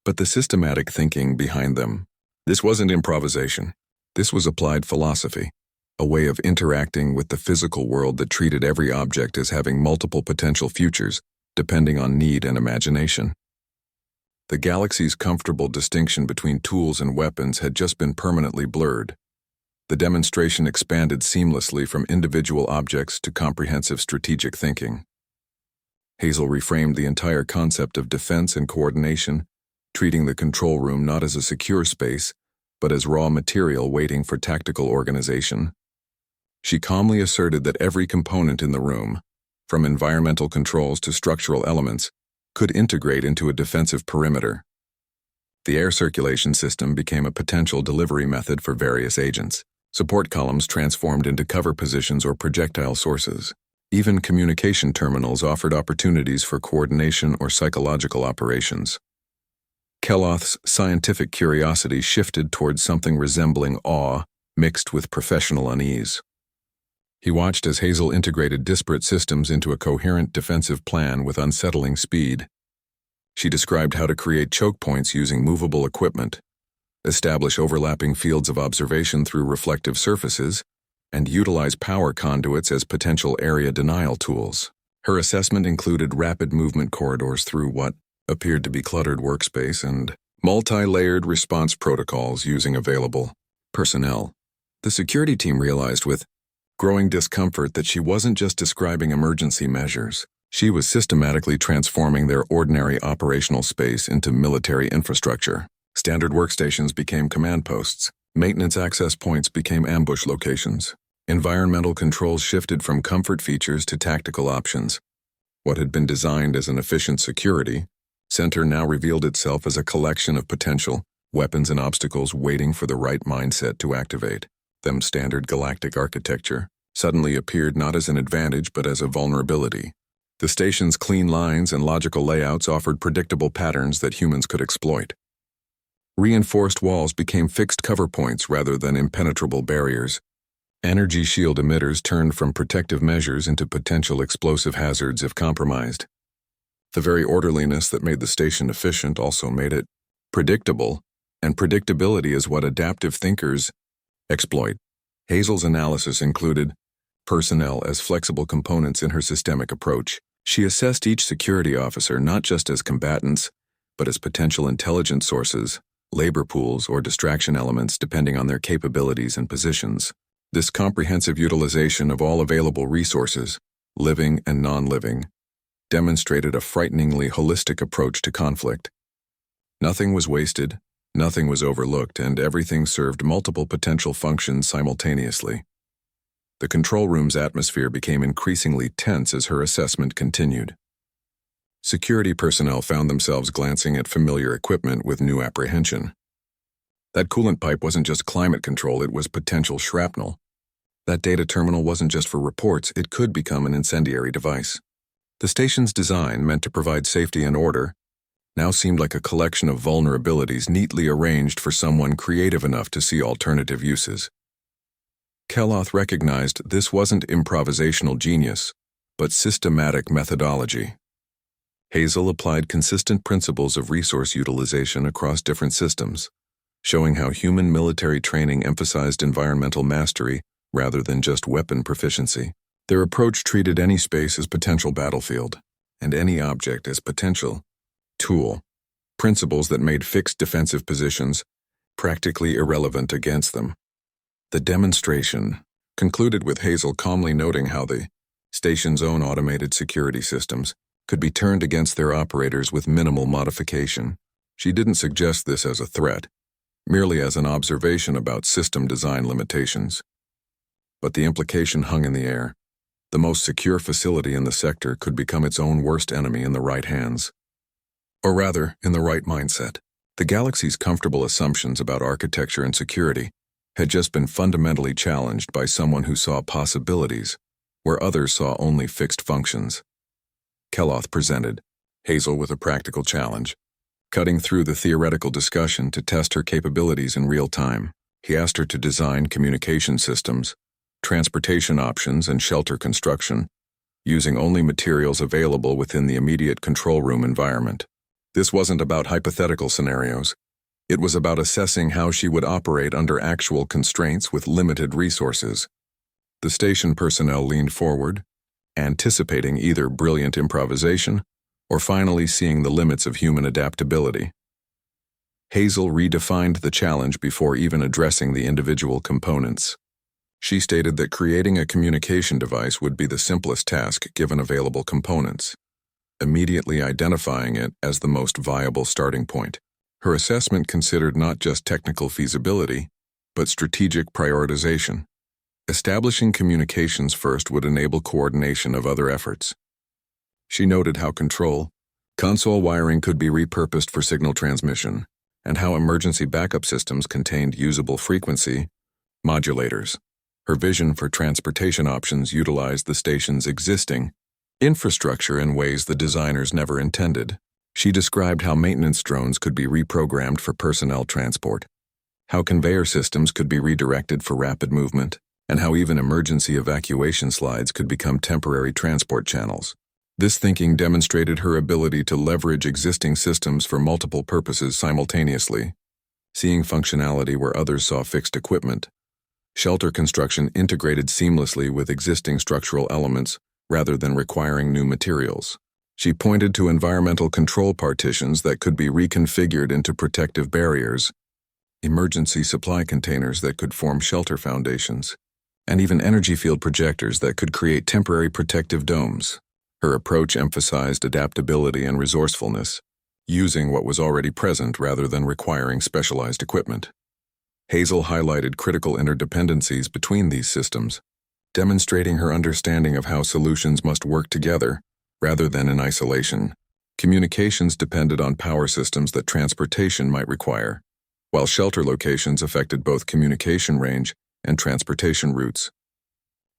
but the systematic thinking behind them. This wasn't improvisation. This was applied philosophy, a way of interacting with the physical world that treated every object as having multiple potential futures, depending on need and imagination. The galaxy's comfortable distinction between tools and weapons had just been permanently blurred. The demonstration expanded seamlessly from individual objects to comprehensive strategic thinking. Hazel reframed the entire concept of defense and coordination, treating the control room not as a secure space, but as raw material waiting for tactical organization. She calmly asserted that every component in the room, from environmental controls to structural elements, could integrate into a defensive perimeter. The air circulation system became a potential delivery method for various agents. Support columns transformed into cover positions or projectile sources. Even communication terminals offered opportunities for coordination or psychological operations. Keloth's scientific curiosity shifted towards something resembling awe mixed with professional unease. He watched as Hazel integrated disparate systems into a coherent defensive plan with unsettling speed. She described how to create choke points using movable equipment, establish overlapping fields of observation through reflective surfaces, and utilize power conduits as potential area denial tools. Her assessment included rapid movement corridors through what appeared to be cluttered workspace and multi-layered response protocols using available personnel. The security team realized with growing discomfort that she wasn't just describing emergency measures. She was systematically transforming their ordinary operational space into military infrastructure. Standard workstations became command posts. Maintenance access points became ambush locations. Environmental controls shifted from comfort features to tactical options. What had been designed as an efficient security center now revealed itself as a collection of potential weapons and obstacles waiting for the right mindset to activate them. Standard galactic architecture suddenly appeared not as an advantage but as a vulnerability. The station's clean lines and logical layouts offered predictable patterns that humans could exploit. Reinforced walls became fixed cover points rather than impenetrable barriers. Energy shield emitters turned from protective measures into potential explosive hazards if compromised. The very orderliness that made the station efficient also made it predictable, and predictability is what adaptive thinkers exploit. Hazel's analysis included personnel as flexible components in her systemic approach. She assessed each security officer not just as combatants, but as potential intelligence sources, labor pools, or distraction elements depending on their capabilities and positions. This comprehensive utilization of all available resources, living and non-living, demonstrated a frighteningly holistic approach to conflict. Nothing was wasted, nothing was overlooked, and everything served multiple potential functions simultaneously. The control room's atmosphere became increasingly tense as her assessment continued. Security personnel found themselves glancing at familiar equipment with new apprehension. That coolant pipe wasn't just climate control, it was potential shrapnel. That data terminal wasn't just for reports, it could become an incendiary device. The station's design, meant to provide safety and order, now seemed like a collection of vulnerabilities neatly arranged for someone creative enough to see alternative uses. Keloth recognized this wasn't improvisational genius, but systematic methodology. Hazel applied consistent principles of resource utilization across different systems, showing how human military training emphasized environmental mastery rather than just weapon proficiency. Their approach treated any space as potential battlefield, and any object as potential tool, principles that made fixed defensive positions practically irrelevant against them. The demonstration concluded with Hazel calmly noting how the station's own automated security systems could be turned against their operators with minimal modification. She didn't suggest this as a threat, merely as an observation about system design limitations. But the implication hung in the air. The most secure facility in the sector could become its own worst enemy in the right hands. Or rather, in the right mindset. The galaxy's comfortable assumptions about architecture and security had just been fundamentally challenged by someone who saw possibilities where others saw only fixed functions. Keloth presented Hazel with a practical challenge, cutting through the theoretical discussion to test her capabilities in real time. He asked her to design communication systems, transportation options, and shelter construction, using only materials available within the immediate control room environment. This wasn't about hypothetical scenarios. It was about assessing how she would operate under actual constraints with limited resources. The station personnel leaned forward, anticipating either brilliant improvisation or finally seeing the limits of human adaptability. Hazel redefined the challenge before even addressing the individual components. She stated that creating a communication device would be the simplest task given available components, immediately identifying it as the most viable starting point. Her assessment considered not just technical feasibility, but strategic prioritization. Establishing communications first would enable coordination of other efforts. She noted how console wiring could be repurposed for signal transmission, and how emergency backup systems contained usable frequency modulators. Her vision for transportation options utilized the station's existing infrastructure in ways the designers never intended. She described how maintenance drones could be reprogrammed for personnel transport, how conveyor systems could be redirected for rapid movement, and how even emergency evacuation slides could become temporary transport channels. This thinking demonstrated her ability to leverage existing systems for multiple purposes simultaneously, seeing functionality where others saw fixed equipment. Shelter construction integrated seamlessly with existing structural elements rather than requiring new materials. She pointed to environmental control partitions that could be reconfigured into protective barriers, emergency supply containers that could form shelter foundations, and even energy field projectors that could create temporary protective domes. Her approach emphasized adaptability and resourcefulness, using what was already present rather than requiring specialized equipment. Hazel highlighted critical interdependencies between these systems, demonstrating her understanding of how solutions must work together rather than in isolation. Communications depended on power systems that transportation might require, while shelter locations affected both communication range and transportation routes.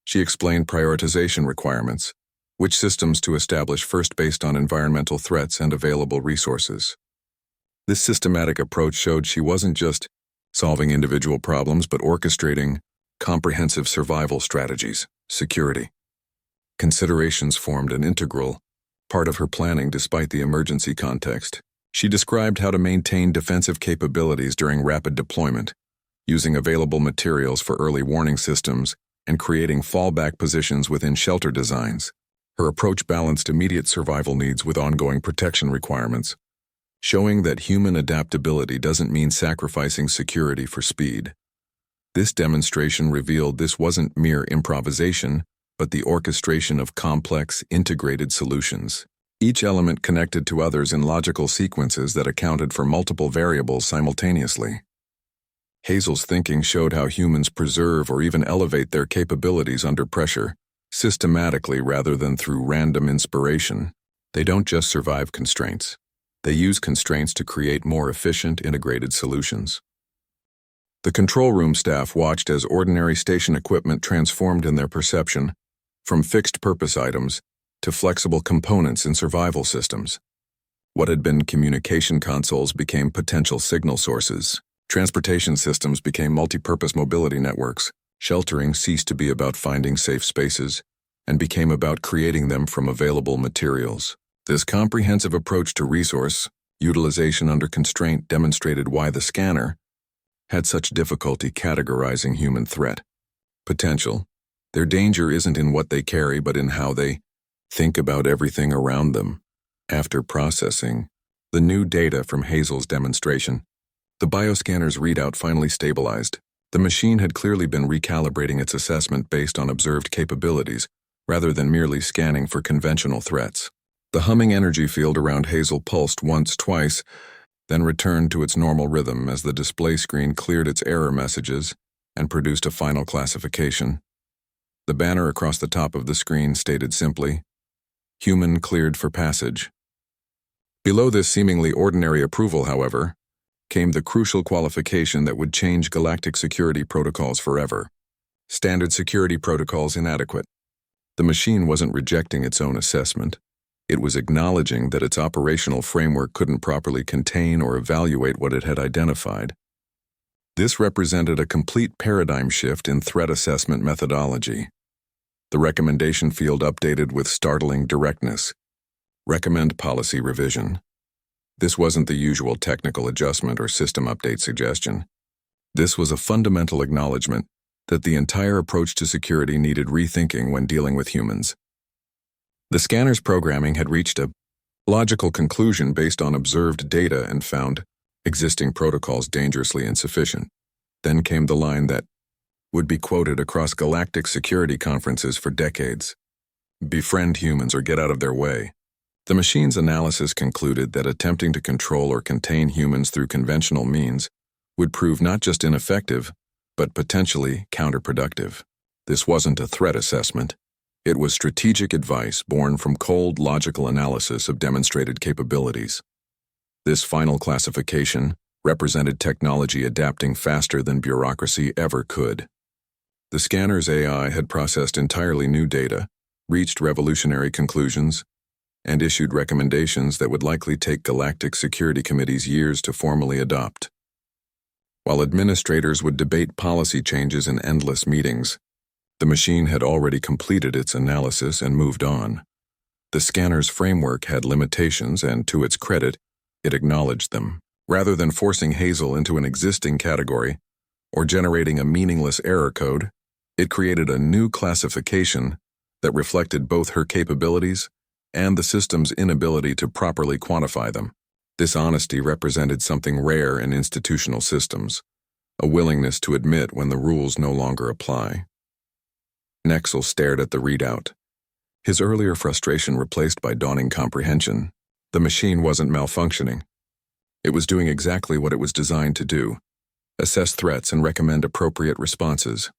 She explained prioritization requirements, which systems to establish first based on environmental threats and available resources. This systematic approach showed she wasn't just solving individual problems but orchestrating comprehensive survival strategies. Security considerations formed an integral part of her planning despite the emergency context. She described how to maintain defensive capabilities during rapid deployment, using available materials for early warning systems and creating fallback positions within shelter designs. Her approach balanced immediate survival needs with ongoing protection requirements, showing that human adaptability doesn't mean sacrificing security for speed. This demonstration revealed this wasn't mere improvisation, but the orchestration of complex, integrated solutions, each element connected to others in logical sequences that accounted for multiple variables simultaneously. Hazel's thinking showed how humans preserve or even elevate their capabilities under pressure, systematically rather than through random inspiration. They don't just survive constraints. They use constraints to create more efficient, integrated solutions. The control room staff watched as ordinary station equipment transformed in their perception, from fixed-purpose items to flexible components in survival systems. What had been communication consoles became potential signal sources. Transportation systems became multi-purpose mobility networks. Sheltering ceased to be about finding safe spaces and became about creating them from available materials. This comprehensive approach to resource utilization under constraint demonstrated why the scanner had such difficulty categorizing human threat potential. Their danger isn't in what they carry, but in how they think about everything around them. After processing the new data from Hazel's demonstration, the bioscanner's readout finally stabilized. The machine had clearly been recalibrating its assessment based on observed capabilities, rather than merely scanning for conventional threats. The humming energy field around Hazel pulsed once, twice, then returned to its normal rhythm as the display screen cleared its error messages and produced a final classification. The banner across the top of the screen stated simply, "Human cleared for passage." Below this seemingly ordinary approval, however, came the crucial qualification that would change galactic security protocols forever. Standard security protocols inadequate. The machine wasn't rejecting its own assessment. It was acknowledging that its operational framework couldn't properly contain or evaluate what it had identified. This represented a complete paradigm shift in threat assessment methodology. The recommendation field updated with startling directness. Recommend policy revision. This wasn't the usual technical adjustment or system update suggestion. This was a fundamental acknowledgement that the entire approach to security needed rethinking when dealing with humans. The scanner's programming had reached a logical conclusion based on observed data and found existing protocols dangerously insufficient. Then came the line that would be quoted across galactic security conferences for decades: "Befriend humans or get out of their way." The machine's analysis concluded that attempting to control or contain humans through conventional means would prove not just ineffective, but potentially counterproductive. This wasn't a threat assessment. It was strategic advice born from cold, logical analysis of demonstrated capabilities. This final classification represented technology adapting faster than bureaucracy ever could. The scanner's AI had processed entirely new data, reached revolutionary conclusions, and issued recommendations that would likely take galactic security committees years to formally adopt. While administrators would debate policy changes in endless meetings, the machine had already completed its analysis and moved on. The scanner's framework had limitations, and to its credit, it acknowledged them. Rather than forcing Hazel into an existing category or generating a meaningless error code, it created a new classification that reflected both her capabilities and the system's inability to properly quantify them. This honesty represented something rare in institutional systems, a willingness to admit when the rules no longer apply. Nexel stared at the readout, his earlier frustration replaced by dawning comprehension. The machine wasn't malfunctioning. It was doing exactly what it was designed to do: assess threats and recommend appropriate responses.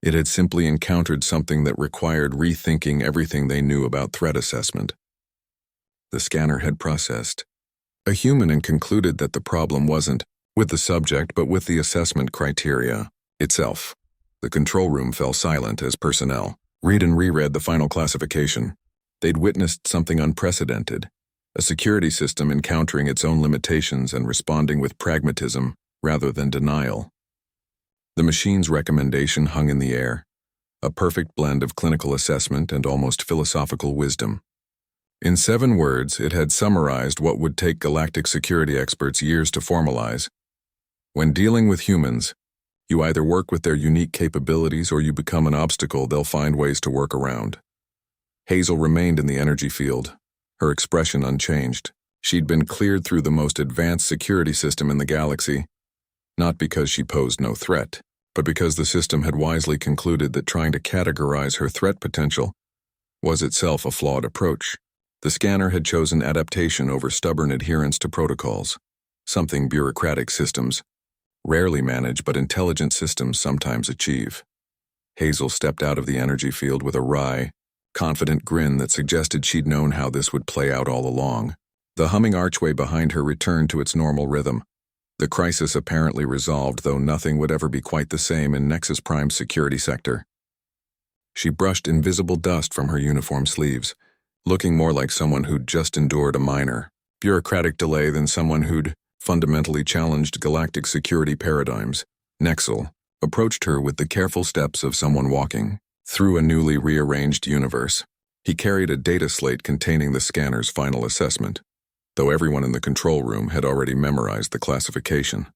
It had simply encountered something that required rethinking everything they knew about threat assessment. The scanner had processed a human and concluded that the problem wasn't with the subject but with the assessment criteria itself. The control room fell silent as personnel read and reread the final classification. They'd witnessed something unprecedented, a security system encountering its own limitations and responding with pragmatism rather than denial. The machine's recommendation hung in the air, a perfect blend of clinical assessment and almost philosophical wisdom. In 7 words, it had summarized what would take galactic security experts years to formalize. When dealing with humans, you either work with their unique capabilities or you become an obstacle they'll find ways to work around. Hazel remained in the energy field, her expression unchanged. She'd been cleared through the most advanced security system in the galaxy, not because she posed no threat, but because the system had wisely concluded that trying to categorize her threat potential was itself a flawed approach. The scanner had chosen adaptation over stubborn adherence to protocols, something bureaucratic systems rarely manage but intelligent systems sometimes achieve. Hazel stepped out of the energy field with a wry, confident grin that suggested she'd known how this would play out all along. The humming archway behind her returned to its normal rhythm. The crisis apparently resolved, though nothing would ever be quite the same in Nexus Prime's security sector. She brushed invisible dust from her uniform sleeves, looking more like someone who'd just endured a minor bureaucratic delay than someone who'd fundamentally challenged galactic security paradigms. Nexel approached her with the careful steps of someone walking through a newly rearranged universe. He carried a data slate containing the scanner's final assessment, though everyone in the control room had already memorized the classification.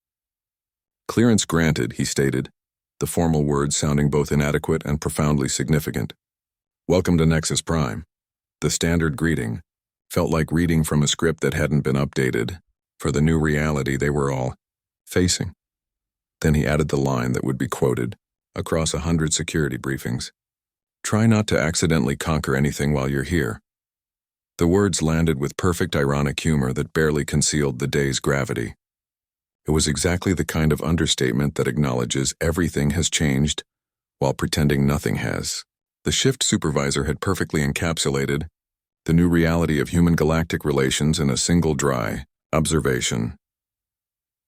"Clearance granted," he stated, the formal words sounding both inadequate and profoundly significant. "Welcome to Nexus Prime." The standard greeting felt like reading from a script that hadn't been updated for the new reality they were all facing. Then he added the line that would be quoted across 100 security briefings: "Try not to accidentally conquer anything while you're here." The words landed with perfect ironic humor that barely concealed the day's gravity. It was exactly the kind of understatement that acknowledges everything has changed while pretending nothing has. The shift supervisor had perfectly encapsulated the new reality of human-galactic relations in a single dry observation.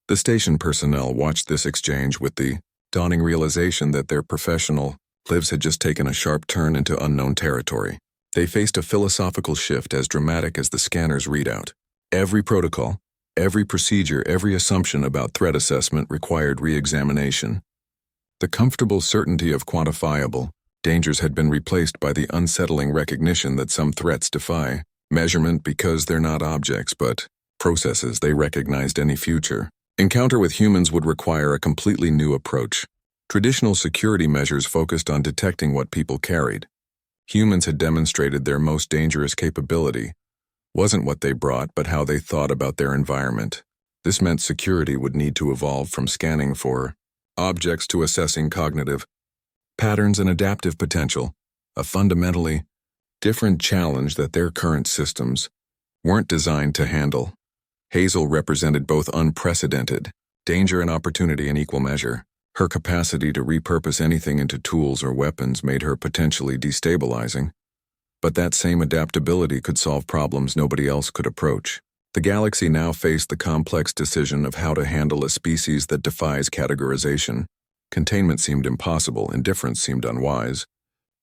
The station personnel watched this exchange with the dawning realization that their professional lives had just taken a sharp turn into unknown territory. They faced a philosophical shift as dramatic as the scanner's readout. Every protocol, every procedure, every assumption about threat assessment required re-examination. The comfortable certainty of quantifiable dangers had been replaced by the unsettling recognition that some threats defy measurement because they're not objects but processes they recognized any future. Encounter with humans would require a completely new approach. Traditional security measures focused on detecting what people carried. Humans had demonstrated their most dangerous capability wasn't what they brought, but how they thought about their environment. This meant security would need to evolve from scanning for objects to assessing cognitive patterns and adaptive potential, a fundamentally different challenge that their current systems weren't designed to handle. Hazel represented both unprecedented danger and opportunity in equal measure. Her capacity to repurpose anything into tools or weapons made her potentially destabilizing, but that same adaptability could solve problems nobody else could approach. The galaxy now faced the complex decision of how to handle a species that defies categorization. Containment seemed impossible, indifference seemed unwise,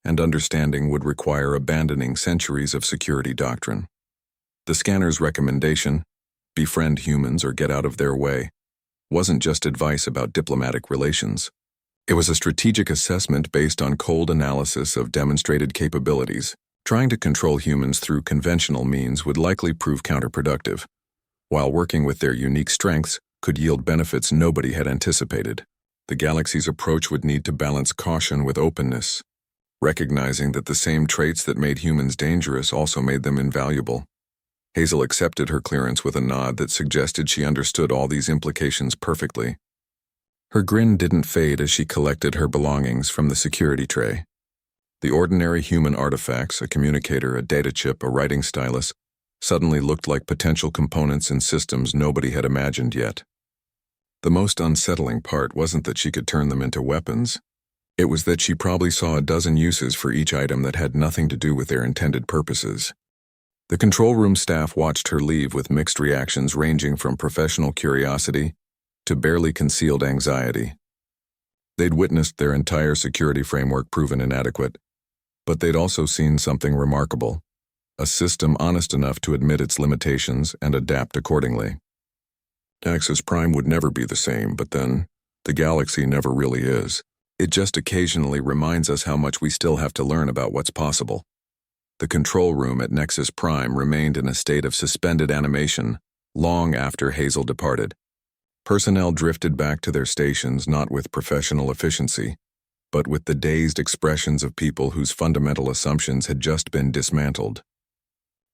and understanding would require abandoning centuries of security doctrine. The scanner's recommendation, befriend humans or get out of their way, wasn't just advice about diplomatic relations. It was a strategic assessment based on cold analysis of demonstrated capabilities. Trying to control humans through conventional means would likely prove counterproductive, while working with their unique strengths could yield benefits nobody had anticipated. The galaxy's approach would need to balance caution with openness, recognizing that the same traits that made humans dangerous also made them invaluable. Hazel accepted her clearance with a nod that suggested she understood all these implications perfectly. Her grin didn't fade as she collected her belongings from the security tray. The ordinary human artifacts, a communicator, a data chip, a writing stylus, suddenly looked like potential components in systems nobody had imagined yet. The most unsettling part wasn't that she could turn them into weapons. It was that she probably saw a dozen uses for each item that had nothing to do with their intended purposes. The control room staff watched her leave with mixed reactions ranging from professional curiosity to barely concealed anxiety. They'd witnessed their entire security framework proven inadequate, but they'd also seen something remarkable, a system honest enough to admit its limitations and adapt accordingly. Axis Prime would never be the same, but then, the galaxy never really is. It just occasionally reminds us how much we still have to learn about what's possible. The control room at Nexus Prime remained in a state of suspended animation long after Hazel departed. Personnel drifted back to their stations not with professional efficiency, but with the dazed expressions of people whose fundamental assumptions had just been dismantled.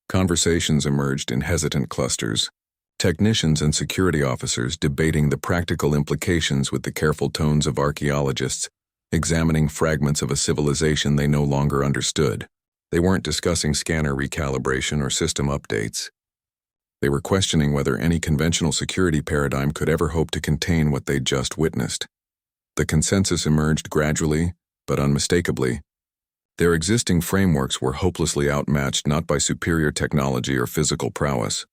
Conversations emerged in hesitant clusters, technicians and security officers debating the practical implications with the careful tones of archaeologists examining fragments of a civilization they no longer understood. They weren't discussing scanner recalibration or system updates. They were questioning whether any conventional security paradigm could ever hope to contain what they'd just witnessed. The consensus emerged gradually, but unmistakably. Their existing frameworks were hopelessly outmatched not by superior technology or physical prowess,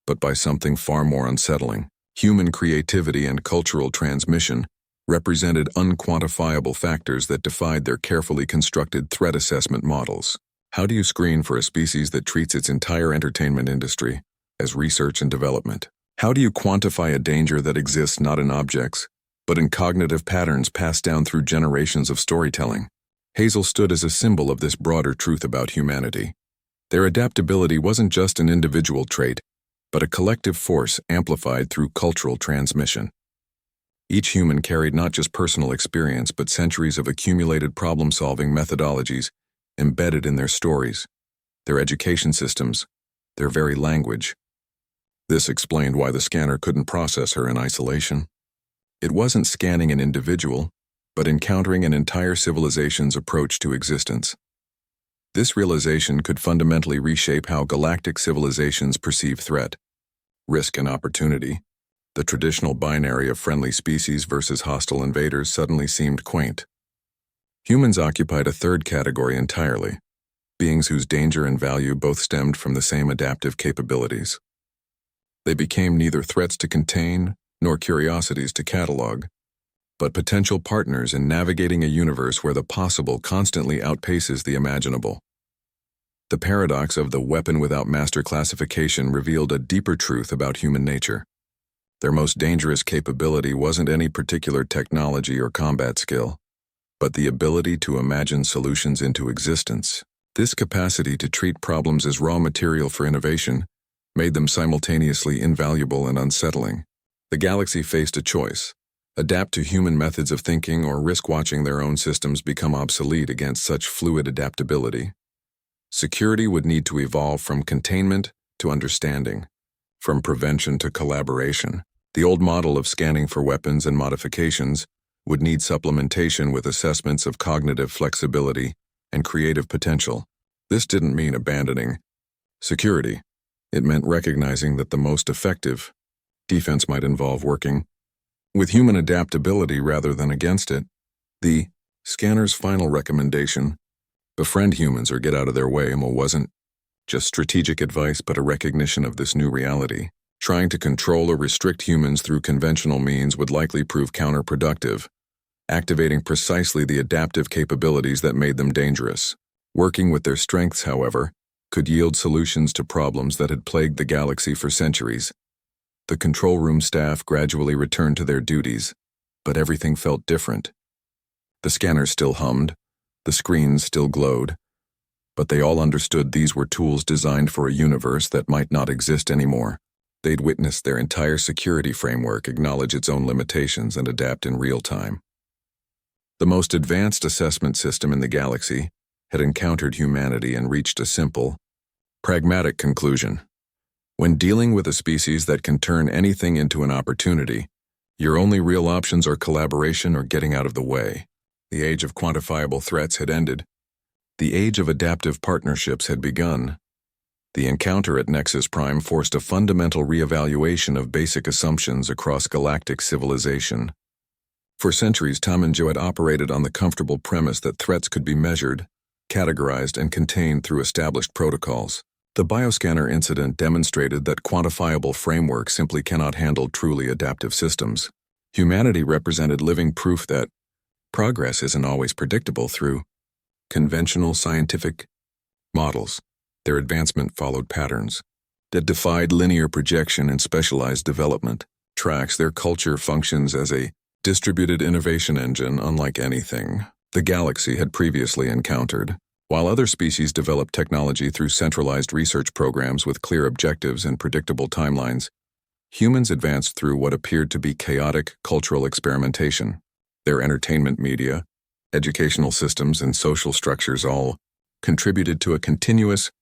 but by something far more unsettling. Human creativity and cultural transmission represented unquantifiable factors that defied their carefully constructed threat assessment models. How do you screen for a species that treats its entire entertainment industry as research and development? How do you quantify a danger that exists not in objects, but in cognitive patterns passed down through generations of storytelling? Hazel stood as a symbol of this broader truth about humanity. Their adaptability wasn't just an individual trait, but a collective force amplified through cultural transmission. Each human carried not just personal experience but centuries of accumulated problem-solving methodologies embedded in their stories, their education systems, their very language. This explained why the scanner couldn't process her in isolation. It wasn't scanning an individual, but encountering an entire civilization's approach to existence. This realization could fundamentally reshape how galactic civilizations perceive threat, risk, and opportunity. The traditional binary of friendly species versus hostile invaders suddenly seemed quaint. Humans occupied a third category entirely, beings whose danger and value both stemmed from the same adaptive capabilities. They became neither threats to contain nor curiosities to catalog, but potential partners in navigating a universe where the possible constantly outpaces the imaginable. The paradox of the weapon without master classification revealed a deeper truth about human nature. Their most dangerous capability wasn't any particular technology or combat skill, but the ability to imagine solutions into existence. This capacity to treat problems as raw material for innovation made them simultaneously invaluable and unsettling. The galaxy faced a choice: adapt to human methods of thinking or risk watching their own systems become obsolete against such fluid adaptability. Security would need to evolve from containment to understanding, from prevention to collaboration. The old model of scanning for weapons and modifications would need supplementation with assessments of cognitive flexibility and creative potential. This didn't mean abandoning security. It meant recognizing that the most effective defense might involve working with human adaptability rather than against it. The scanner's final recommendation, befriend humans or get out of their way, wasn't just strategic advice but a recognition of this new reality. Trying to control or restrict humans through conventional means would likely prove counterproductive, activating precisely the adaptive capabilities that made them dangerous. Working with their strengths, however, could yield solutions to problems that had plagued the galaxy for centuries. The control room staff gradually returned to their duties, but everything felt different. The scanners still hummed, the screens still glowed, but they all understood these were tools designed for a universe that might not exist anymore. They'd witnessed their entire security framework acknowledge its own limitations and adapt in real time. The most advanced assessment system in the galaxy had encountered humanity and reached a simple, pragmatic conclusion. When dealing with a species that can turn anything into an opportunity, your only real options are collaboration or getting out of the way. The age of quantifiable threats had ended. The age of adaptive partnerships had begun. The encounter at Nexus Prime forced a fundamental reevaluation of basic assumptions across galactic civilization. For centuries, Tom and Joe had operated on the comfortable premise that threats could be measured, categorized, and contained through established protocols. The bioscanner incident demonstrated that quantifiable frameworks simply cannot handle truly adaptive systems. Humanity represented living proof that progress isn't always predictable through conventional scientific models. Their advancement followed patterns that defied linear projection and specialized development tracks. Their culture functions as a distributed innovation engine unlike anything the galaxy had previously encountered. While other species developed technology through centralized research programs with clear objectives and predictable timelines, humans advanced through what appeared to be chaotic cultural experimentation. Their entertainment media, educational systems, and social structures all contributed to a continuous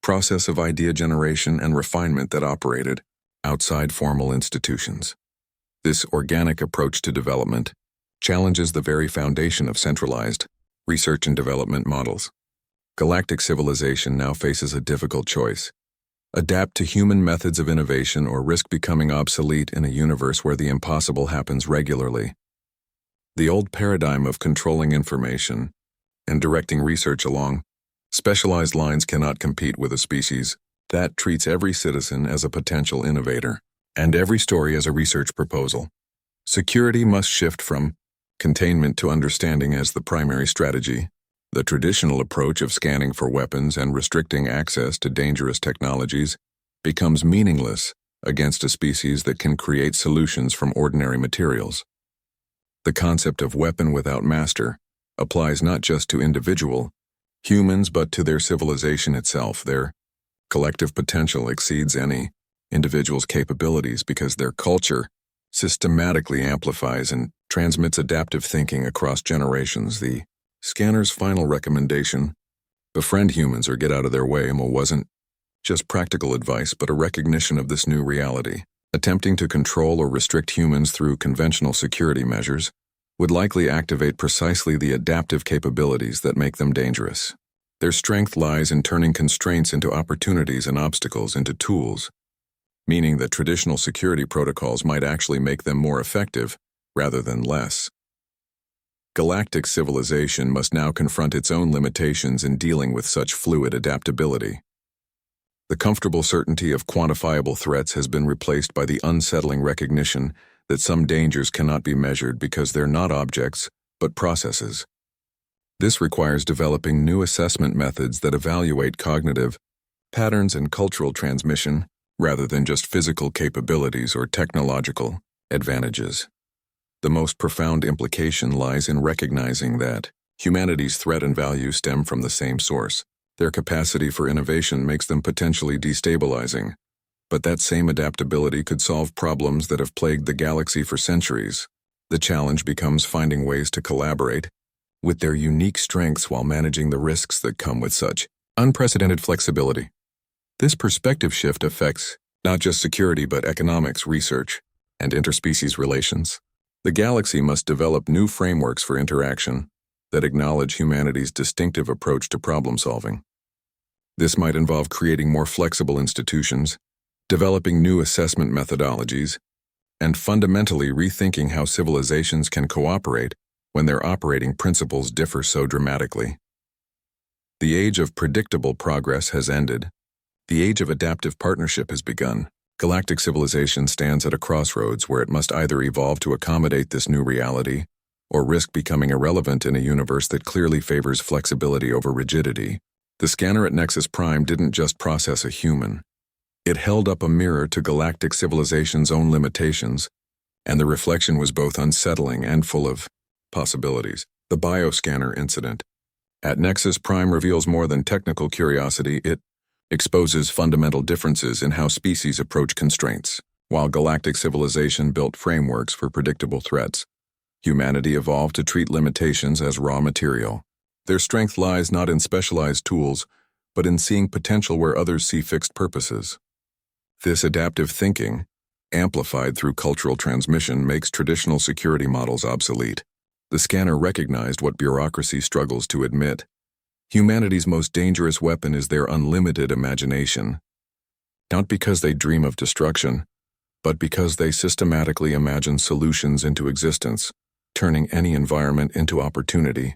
process of idea generation and refinement that operated outside formal institutions. This organic approach to development challenges the very foundation of centralized research and development models. Galactic civilization now faces a difficult choice: adapt to human methods of innovation or risk becoming obsolete in a universe where the impossible happens regularly. The old paradigm of controlling information and directing research along specialized lines cannot compete with a species that treats every citizen as a potential innovator and every story as a research proposal. Security must shift from containment to understanding as the primary strategy. The traditional approach of scanning for weapons and restricting access to dangerous technologies becomes meaningless against a species that can create solutions from ordinary materials. The concept of weapon without master applies not just to individual humans but to their civilization itself. Their collective potential exceeds any individual's capabilities because their culture systematically amplifies and transmits adaptive thinking across generations. The scanner's final recommendation, befriend humans or get out of their way, wasn't just practical advice but a recognition of this new reality. Attempting to control or restrict humans through conventional security measures would likely activate precisely the adaptive capabilities that make them dangerous. Their strength lies in turning constraints into opportunities and obstacles into tools, meaning that traditional security protocols might actually make them more effective rather than less. Galactic civilization must now confront its own limitations in dealing with such fluid adaptability. The comfortable certainty of quantifiable threats has been replaced by the unsettling recognition that some dangers cannot be measured because they're not objects, but processes. This requires developing new assessment methods that evaluate cognitive patterns and cultural transmission rather than just physical capabilities or technological advantages. The most profound implication lies in recognizing that humanity's threat and value stem from the same source. Their capacity for innovation makes them potentially destabilizing, but that same adaptability could solve problems that have plagued the galaxy for centuries. The challenge becomes finding ways to collaborate with their unique strengths while managing the risks that come with such unprecedented flexibility. This perspective shift affects not just security but economics, research, and interspecies relations. The galaxy must develop new frameworks for interaction that acknowledge humanity's distinctive approach to problem solving. This might involve creating more flexible institutions, developing new assessment methodologies, and fundamentally rethinking how civilizations can cooperate when their operating principles differ so dramatically. The age of predictable progress has ended. The age of adaptive partnership has begun. Galactic civilization stands at a crossroads where it must either evolve to accommodate this new reality or risk becoming irrelevant in a universe that clearly favors flexibility over rigidity. The scanner at Nexus Prime didn't just process a human. It held up a mirror to galactic civilization's own limitations, and the reflection was both unsettling and full of possibilities. The bioscanner incident at Nexus Prime reveals more than technical curiosity. It exposes fundamental differences in how species approach constraints. While galactic civilization built frameworks for predictable threats, humanity evolved to treat limitations as raw material. Their strength lies not in specialized tools, but in seeing potential where others see fixed purposes. This adaptive thinking, amplified through cultural transmission, makes traditional security models obsolete. The scanner recognized what bureaucracy struggles to admit. Humanity's most dangerous weapon is their unlimited imagination. Not because they dream of destruction, but because they systematically imagine solutions into existence, turning any environment into opportunity.